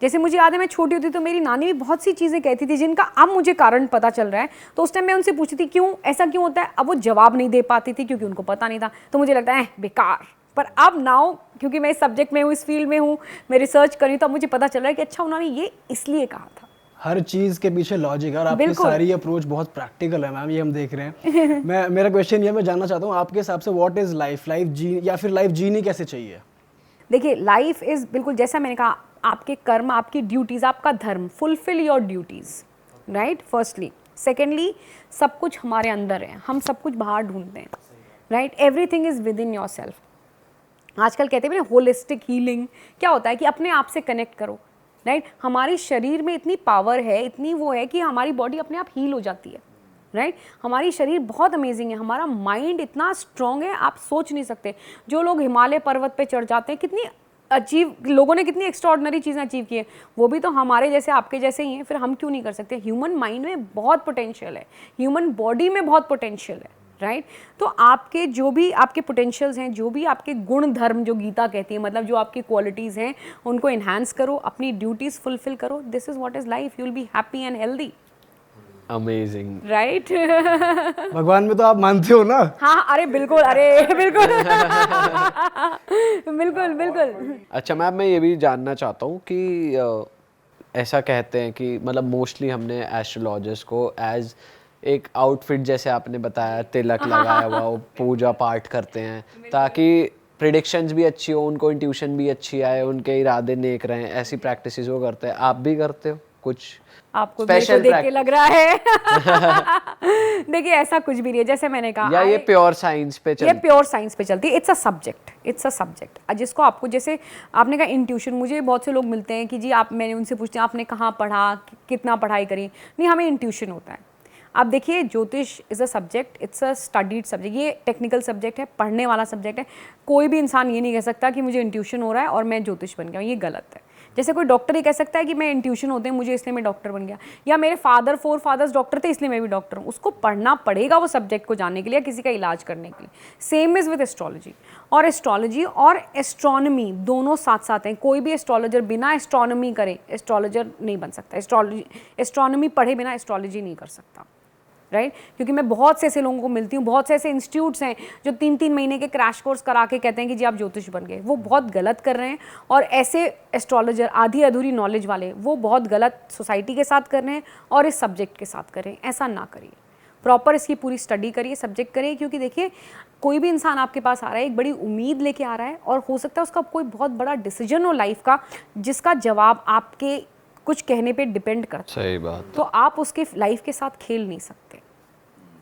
जैसे मुझे याद है, मैं छोटी होती तो मेरी नानी भी बहुत सी चीज़ें कहती थी जिनका अब मुझे कारण पता चल रहा है। तो उस टाइम मैं उनसे पूछती थी क्यों ऐसा क्यों होता है, अब वो जवाब नहीं दे पाती थी क्योंकि उनको पता नहीं था। तो मुझे लगता है बेकार। पर अब नाउ, क्योंकि मैं इस सब्जेक्ट में हूँ, इस फील्ड में हूँ, मैं रिसर्च करी, तो अब मुझे पता चल रहा है कि अच्छा उन्होंने ये इसलिए कहा था। हर चीज़ के पीछे लॉजिक है और आपकी सारी अप्रोच बहुत प्रैक्टिकल है मैम, ये हम देख रहे हैं। मेरा क्वेश्चन ये, मैं जानना चाहता हूँ आपके हिसाब से व्हाट इज़ लाइफ जी, या फिर लाइफ जीनी कैसे चाहिए? देखिए, लाइफ इज़ बिल्कुल जैसा मैंने कहा, आपके कर्म, आपकी ड्यूटीज़, आपका धर्म, fulfil your duties, right, firstly. Secondly, सब कुछ हमारे अंदर है, हम सब कुछ बाहर ढूंढते हैं, right. Everything is with in your self. आजकल कहते हैं ना होलिस्टिक हीलिंग, क्या होता है कि अपने आप से कनेक्ट करो, राइट। हमारे शरीर में इतनी पावर है, इतनी वो है कि हमारी बॉडी अपने आप हील हो जाती है, राइट। हमारी शरीर बहुत अमेजिंग है, हमारा माइंड इतना स्ट्रॉन्ग है, आप सोच नहीं सकते। जो लोग हिमालय पर्वत पे चढ़ जाते हैं, कितनी अचीव लोगों ने कितनी एक्स्ट्रॉर्डनरी चीज़ें अचीव की है, वो भी तो हमारे जैसे, आपके जैसे ही हैं। फिर हम क्यों नहीं कर सकते? ह्यूमन माइंड में बहुत पोटेंशियल है, ह्यूमन बॉडी में बहुत पोटेंशियल है, राइट। तो आपके जो भी आपके पोटेंशियल्स हैं, जो भी आपके गुण धर्म, जो गीता कहती है, मतलब जो आपकी क्वालिटीज़ हैं, उनको इन्हांस करो, अपनी ड्यूटीज़ फुलफिल करो। This is what is life, you will be happy and healthy. Amazing, right. भगवान में तो आप मानते हो ना? हाँ, अरे बिल्कुल, अरे बिल्कुल। बिल्कुल बिल्कुल। अच्छा मैम, मैं ये भी जानना चाहता हूँ कि ऐसा कहते हैं कि मतलब मोस्टली हमने एस्ट्रोलॉजर्स को एज एक आउटफिट, जैसे आपने बताया, तिलक लगाया हुआ, वो पूजा पाठ करते हैं ताकि प्रिडिक्शंस भी अच्छी हो, उनको इंट्यूशन भी अच्छी आए, उनके इरादे नेक रहें, ऐसी प्रैक्टिसेस वो करते हैं। आप भी करते हो कुछ? आपको मेरे को देख के लग रहा है। देखिए, ऐसा कुछ भी नहीं है, जैसे मैंने कहा, या ये प्योर साइंस पे चलती है? ये प्योर साइंस पे चलती है। It's a subject, it's a subject जिसको आपको, जैसे आपने कहा इंट्यूशन, मुझे बहुत से लोग मिलते हैं कि जी आप, मैंने उनसे पूछती हूँ आपने कहाँ पढ़ा, कितना पढ़ाई करी, नहीं, हमें इंट्यूशन होता है। आप देखिए ज्योतिष is a subject, it's a studied subject, ये टेक्निकल सब्जेक्ट है, पढ़ने वाला सब्जेक्ट है। कोई भी इंसान ये नहीं कह सकता कि मुझे इंट्यूशन हो रहा है और मैं ज्योतिष बन गया, ये गलत है। जैसे कोई डॉक्टर ही कह सकता है कि मैं इंट्यूशन होते हैं मुझे इसलिए मैं डॉक्टर बन गया, या मेरे फोर फादर्स डॉक्टर थे इसलिए मैं भी डॉक्टर हूँ। उसको पढ़ना पड़ेगा वो सब्जेक्ट को जानने के लिए, किसी का इलाज करने के लिए। Same is with astrology. और एस्ट्रोलॉजी और एस्ट्रोनॉमी दोनों साथ साथ हैं। कोई भी एस्ट्रोलॉजर बिना एस्ट्रोनॉमी करे एस्ट्रोलॉजर नहीं बन सकता। एस्ट्रोनॉमी पढ़े बिना एस्ट्रोलॉजी नहीं कर सकता, राइट? क्योंकि मैं बहुत से ऐसे लोगों को मिलती हूँ, बहुत से ऐसे इंस्टीट्यूट्स हैं जो 3-3 महीने के क्रैश कोर्स करा के कहते हैं कि जी आप ज्योतिष बन गए। वो बहुत गलत कर रहे हैं। और ऐसे एस्ट्रोलॉजर आधी अधूरी नॉलेज वाले वो बहुत गलत सोसाइटी के साथ कर रहे हैं और इस सब्जेक्ट के साथ कर रहे हैं। ऐसा ना करिए, प्रॉपर इसकी पूरी स्टडी करिए, सब्जेक्ट करिए। क्योंकि देखिए कोई भी इंसान आपके पास आ रहा है एक बड़ी उम्मीद लेके आ रहा है, और हो सकता है उसका कोई बहुत बड़ा डिसीजन हो लाइफ का जिसका जवाब आपके कुछ कहने पे डिपेंड करता है। सही बात। तो आप उसके लाइफ के साथ खेल नहीं सकते,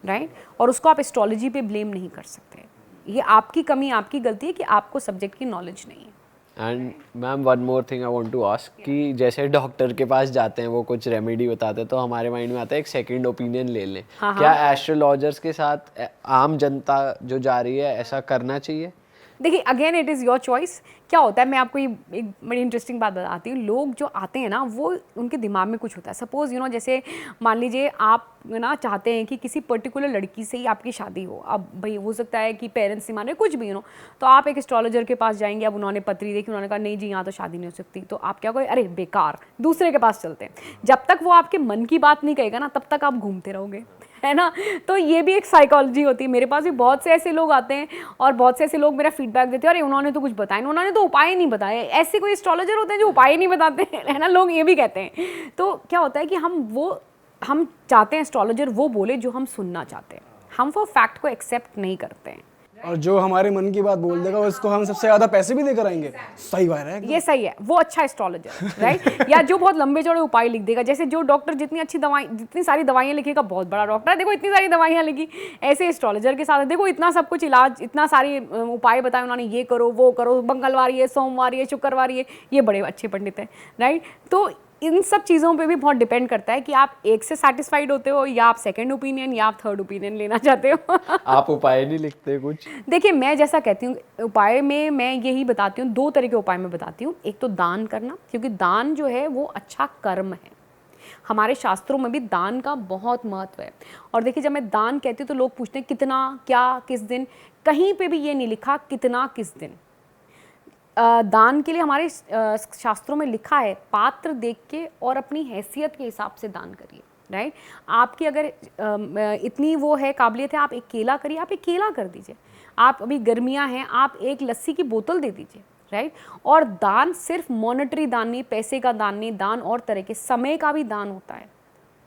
राइट? और उसको आप एस्ट्रोलॉजी पे ब्लेम नहीं कर सकते। ये आपकी कमी, आपकी गलती है कि आपको सब्जेक्ट की नॉलेज नहीं है। And ma'am one more thing I want to ask कि जैसे डॉक्टर के पास जाते हैं वो कुछ रेमेडी बताते हैं तो हमारे माइंड में आता है एक सेकंड ओपिनियन ले लें। क्या एस्ट्रोलॉजर्स के साथ आम जनता जो जा रही है ऐसा करना चाहिए? देखिए again it is your choice. क्या होता है, मैं आपको ये एक बड़ी इंटरेस्टिंग बात बताती हूँ। लोग जो आते हैं ना वो उनके दिमाग में कुछ होता है। सपोज़ जैसे मान लीजिए आप ना चाहते हैं कि किसी पर्टिकुलर लड़की से ही आपकी शादी हो। अब भाई हो सकता है कि पेरेंट्स नहीं मान रहे, कुछ भी तो आप एक एस्ट्रोलॉजर के पास जाएंगे। अब उन्होंने पत्री देखी, उन्होंने कहा नहीं जी यहाँ तो शादी नहीं हो सकती। तो आप क्या कहोगे, अरे बेकार, दूसरे के पास चलते हैं। जब तक वो आपके मन की बात नहीं कहेगा ना तब तक आप घूमते रहोगे, है ना? तो ये भी एक साइकोलॉजी होती है। मेरे पास भी बहुत से ऐसे लोग आते हैं और बहुत से ऐसे लोग मेरा फीडबैक देते हैं, अरे उन्होंने तो कुछ बताया, उन्होंने तो उपाय नहीं बताए। ऐसे कोई एस्ट्रोलॉजर होते हैं जो उपाय नहीं बताते हैं, है ना? लोग ये भी कहते हैं। तो क्या होता है कि हम चाहते हैं एस्ट्रोलॉजर वो बोले जो हम सुनना चाहते हैं। हम वो फैक्ट को एक्सेप्ट नहीं करते हैं। और जो हमारे मन की बात बोल देगा उसको हम सबसे ज्यादा पैसे भी देकर आएंगे। सही बात है, ये सही है, वो अच्छा एस्ट्रोलॉजर, राइट? या जो बहुत लंबे चौड़े उपाय लिख देगा। जैसे जो डॉक्टर जितनी सारी दवाइयाँ लिखेगा, बहुत बड़ा डॉक्टर है, देखो इतनी सारी दवाइयाँ लिखी। ऐसे एस्ट्रोलॉजर के साथ देखो इतना सब कुछ इलाज, इतना सारे उपाय बताए उन्होंने, ये करो वो करो, मंगलवार ये, सोमवार ये, शुक्रवार ये बड़े अच्छे पंडित हैं, राइट? तो इन सब चीज़ों पे भी बहुत डिपेंड करता है कि आप एक से सेटिस्फाइड होते हो या आप सेकंड ओपिनियन या आप थर्ड ओपिनियन लेना चाहते हो। आप उपाय नहीं लिखते कुछ? देखिए मैं जैसा कहती हूँ उपाय में मैं यही बताती हूँ, 2 तरह के उपाय में बताती हूँ। एक तो दान करना, क्योंकि दान जो है वो अच्छा कर्म है। हमारे शास्त्रों में भी दान का बहुत महत्व है। और देखिए जब मैं दान कहती हूँ तो लोग पूछते हैं कितना, क्या, किस दिन। कहीं पे भी ये नहीं लिखा कितना किस दिन। दान के लिए हमारे शास्त्रों में लिखा है पात्र देख के और अपनी हैसियत के हिसाब से दान करिए, राइट? आपकी अगर इतनी वो है काबिलियत है, आप एक केला करिए, आप एक केला कर दीजिए। आप अभी गर्मियां हैं, आप एक लस्सी की बोतल दे दीजिए, राइट? और दान सिर्फ मॉनेटरी दान नहीं, पैसे का दान नहीं, दान और तरह के, समय का भी दान होता है,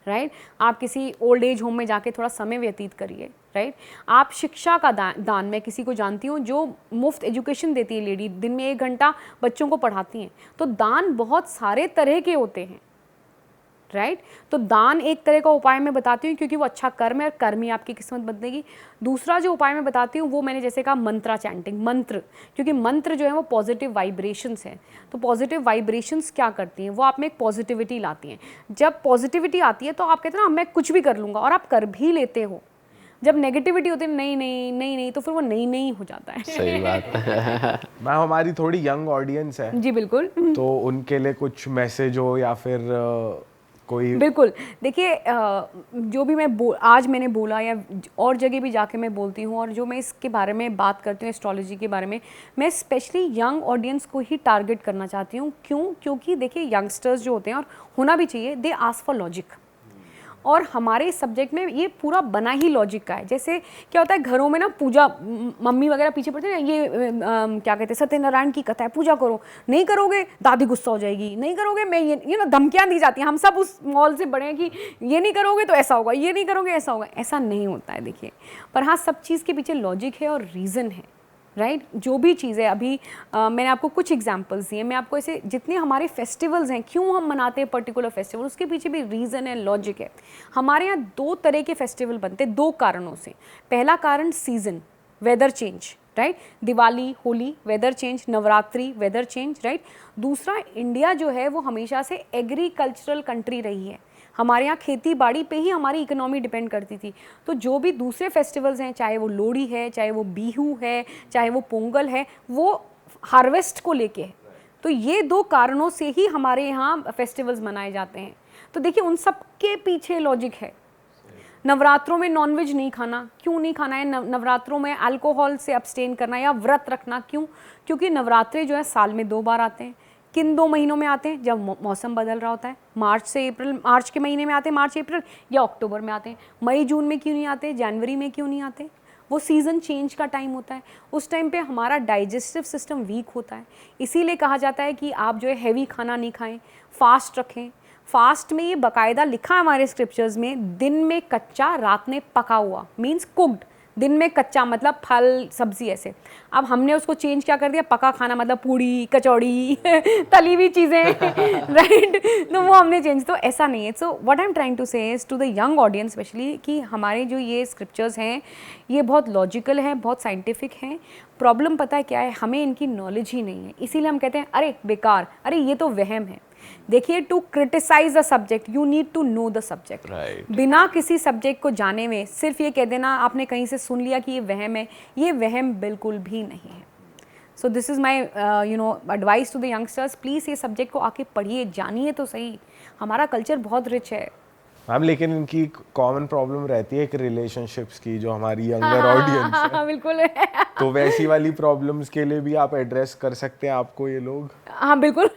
राइट? आप किसी ओल्ड एज होम में जाके थोड़ा समय व्यतीत करिए, राइट? आप शिक्षा का दान मैं किसी को जानती हूँ जो मुफ्त एजुकेशन देती है लेडी, दिन में 1 घंटा बच्चों को पढ़ाती हैं। तो दान बहुत सारे तरह के होते हैं, राइट? तो दान एक तरह का उपाय मैं बताती हूँ क्योंकि वो अच्छा कर्म है और कर्म ही आपकी किस्मत बदलेगी। दूसरा जो उपाय मैं बताती हूँ वो मैंने जैसे कहा मंत्रा चैंटिंग, मंत्र, क्योंकि मंत्र जो है वो पॉजिटिव वाइब्रेशंस हैं। तो पॉजिटिव वाइब्रेशंस क्या करती हैं, वो आप में एक पॉजिटिविटी लाती हैं। जब पॉजिटिविटी आती है तो आप कहते हैं ना मैं कुछ भी कर लूँगा, और आप कर भी लेते हो। जब नेगेटिविटी होती है नहीं नहीं नहीं नहीं, तो फिर वो नहीं नहीं हो जाता है। सही बात है। मैम हमारी थोड़ी यंग ऑडियंस है जी बिल्कुल। तो उनके लिए कुछ मैसेज हो या फिर कोई? बिल्कुल, देखिए जो भी आज मैंने बोला या और जगह भी जाके मैं बोलती हूँ, और जो मैं इसके बारे में बात करती हूँ एस्ट्रोलॉजी के बारे में, मैं स्पेशली यंग ऑडियंस को ही टारगेट करना चाहती हूँ। क्यों? क्योंकि देखिए यंगस्टर्स जो होते हैं, और होना भी चाहिए, दे आस्क फॉर लॉजिक। और हमारे सब्जेक्ट में ये पूरा बना ही लॉजिक का है। जैसे क्या होता है घरों में ना पूजा, मम्मी वगैरह पीछे पड़ते हैं ना, ये क्या कहते हैं सत्यनारायण की कथा है, पूजा करो, नहीं करोगे दादी गुस्सा हो जाएगी, नहीं करोगे मैं ये ना धमकियाँ दी जाती हैं। हम सब उस मॉल से बड़े हैं कि ये नहीं करोगे तो ऐसा होगा, ये नहीं करोगे ऐसा होगा। ऐसा नहीं होता है देखिए। पर हाँ, सब चीज़ के पीछे लॉजिक है और रीज़न है, राइट? जो भी चीज़ है, अभी मैंने आपको कुछ एग्जांपल्स दिए, मैं आपको ऐसे जितने हमारे फेस्टिवल्स हैं, क्यों हम मनाते हैं पर्टिकुलर फेस्टिवल, उसके पीछे भी रीज़न है, लॉजिक है। हमारे यहाँ 2 तरह के फेस्टिवल बनते हैं 2 कारणों से। पहला कारण season, weather change, right? Diwali, Holi, weather change, Navratri, weather change, right? दूसरा, इंडिया जो है वो हमेशा से एग्रीकल्चरल कंट्री रही है। हमारे यहाँ खेती बाड़ी पे ही हमारी इकोनॉमी डिपेंड करती थी। तो जो भी दूसरे फेस्टिवल्स हैं, चाहे वो लोहड़ी है, चाहे वो बिहू है, चाहे वो पोंगल है, वो हार्वेस्ट को लेके है। तो ये 2 कारणों से ही हमारे यहाँ फेस्टिवल्स मनाए जाते हैं। तो देखिए उन सब के पीछे लॉजिक है। नवरात्रों में नॉनवेज नहीं खाना, क्यों नहीं खाना है? नवरात्रों में अल्कोहल से अब्सटेन करना या व्रत रखना, क्यों? क्योंकि नवरात्रे जो है साल में 2 बार आते हैं। किन 2 महीनों में आते हैं? जब मौसम बदल रहा होता है, मार्च से अप्रैल, मार्च के महीने में आते हैं, मार्च अप्रैल, या अक्टूबर में आते हैं। मई जून में क्यों नहीं आते? जनवरी में क्यों नहीं आते? वो सीज़न चेंज का टाइम होता है। उस टाइम पे हमारा डाइजेस्टिव सिस्टम वीक होता है। इसीलिए कहा जाता है कि आप जो है हैवी खाना नहीं खाएं, फास्ट रखें। फास्ट में ये बाकायदा लिखा है हमारे स्क्रिप्चर्स में, दिन में कच्चा रात में पका हुआ, मीन्स कुक्ड। दिन में कच्चा मतलब फल सब्जी ऐसे। अब हमने उसको चेंज क्या कर दिया, पका खाना मतलब पूड़ी कचौड़ी तली हुई चीज़ें राइट। तो वो हमने चेंज, तो ऐसा नहीं है। So what I am trying to say is to the young audience specially कि हमारे जो ये स्क्रिप्चर्स हैं ये बहुत लॉजिकल हैं, बहुत साइंटिफिक हैं। प्रॉब्लम पता है क्या है, हमें इनकी नॉलेज ही नहीं है, इसीलिए हम कहते हैं अरे बेकार, अरे ये तो वहम है। देखिए, to criticise the subject you need to know the subject. बिना किसी सब्जेक्ट को जाने में सिर्फ ये कह देना आपने कहीं से सुन लिया कि ये वहम है, ये वहम बिल्कुल भी नहीं है। So this is my advice to the youngsters, please ये सब्जेक्ट को आके पढ़िए, जानिए तो सही। हमारा कल्चर बहुत रिच है मैम, लेकिन इनकी कॉमन प्रॉब्लम रहती है एक रिलेशनशिप्स की, जो हमारी यंगर ऑडियंस है। बिल्कुल तो वैसी वाली प्रॉब्लम्स के लिए भी आप एड्रेस कर सकते हैं आपको ये लोग? हाँ बिल्कुल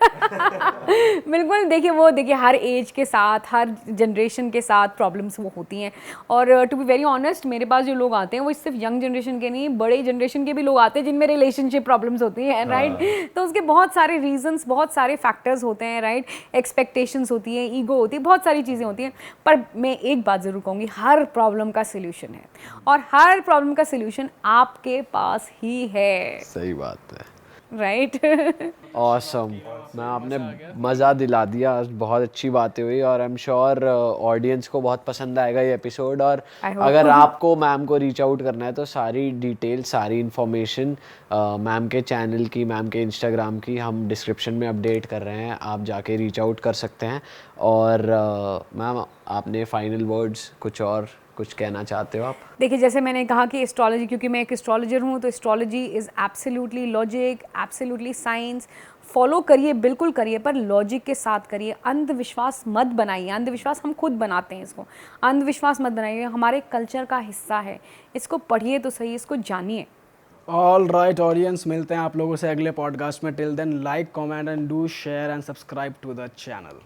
बिल्कुल। देखिए हर एज के साथ, हर जनरेशन के साथ प्रॉब्लम्स वो होती हैं। और टू बी वेरी ऑनेस्ट, मेरे पास जो लोग आते हैं वो सिर्फ यंग जनरेशन के नहीं, बड़े जनरेशन के भी लोग आते हैं जिनमें रिलेशनशिप प्रॉब्लम्स होती हैं, राइट। तो उसके बहुत सारे रीजंस, बहुत सारे फैक्टर्स होते हैं, राइट। एक्सपेक्टेशंस होती है, ईगो होती है, बहुत सारी चीज़ें होती हैं। पर मैं एक बात ज़रूर कहूँगी, हर प्रॉब्लम का सोल्यूशन है, और हर प्रॉब्लम का सोल्यूशन आपके पास ही है। सही बात है, राइट। ऑसम मैम, आपने मज़ा दिला दिया, बहुत अच्छी बातें हुई और आई एम श्योर ऑडियंस को बहुत पसंद आएगा ये एपिसोड। और अगर आपको मैम को रीच आउट करना है तो सारी डिटेल, सारी इन्फॉर्मेशन मैम के चैनल की, मैम के इंस्टाग्राम की हम डिस्क्रिप्शन में अपडेट कर रहे हैं, आप जाके रीच आउट कर सकते हैं। और मैम, आपने फाइनल वर्ड्स कुछ कहना चाहते हो आप? देखिए, जैसे मैंने कहा कि एस्ट्रोलॉजी, क्योंकि मैं एक एस्ट्रोलॉजर हूँ, तो astrology is absolutely logic, absolutely science. Follow करिए, बिल्कुल करिए, पर लॉजिक के साथ करिए। अंधविश्वास मत बनाइए, अंधविश्वास हम खुद बनाते हैं इसको। अंधविश्वास मत बनाइए, हमारे कल्चर का हिस्सा है। इसको पढ़िए तो सही, इसको जानिए। ऑल राइट ऑडियंस, मिलते हैं आप लोगों से अगले पॉडकास्ट में। Till then, like, comment and do share and subscribe to the channel.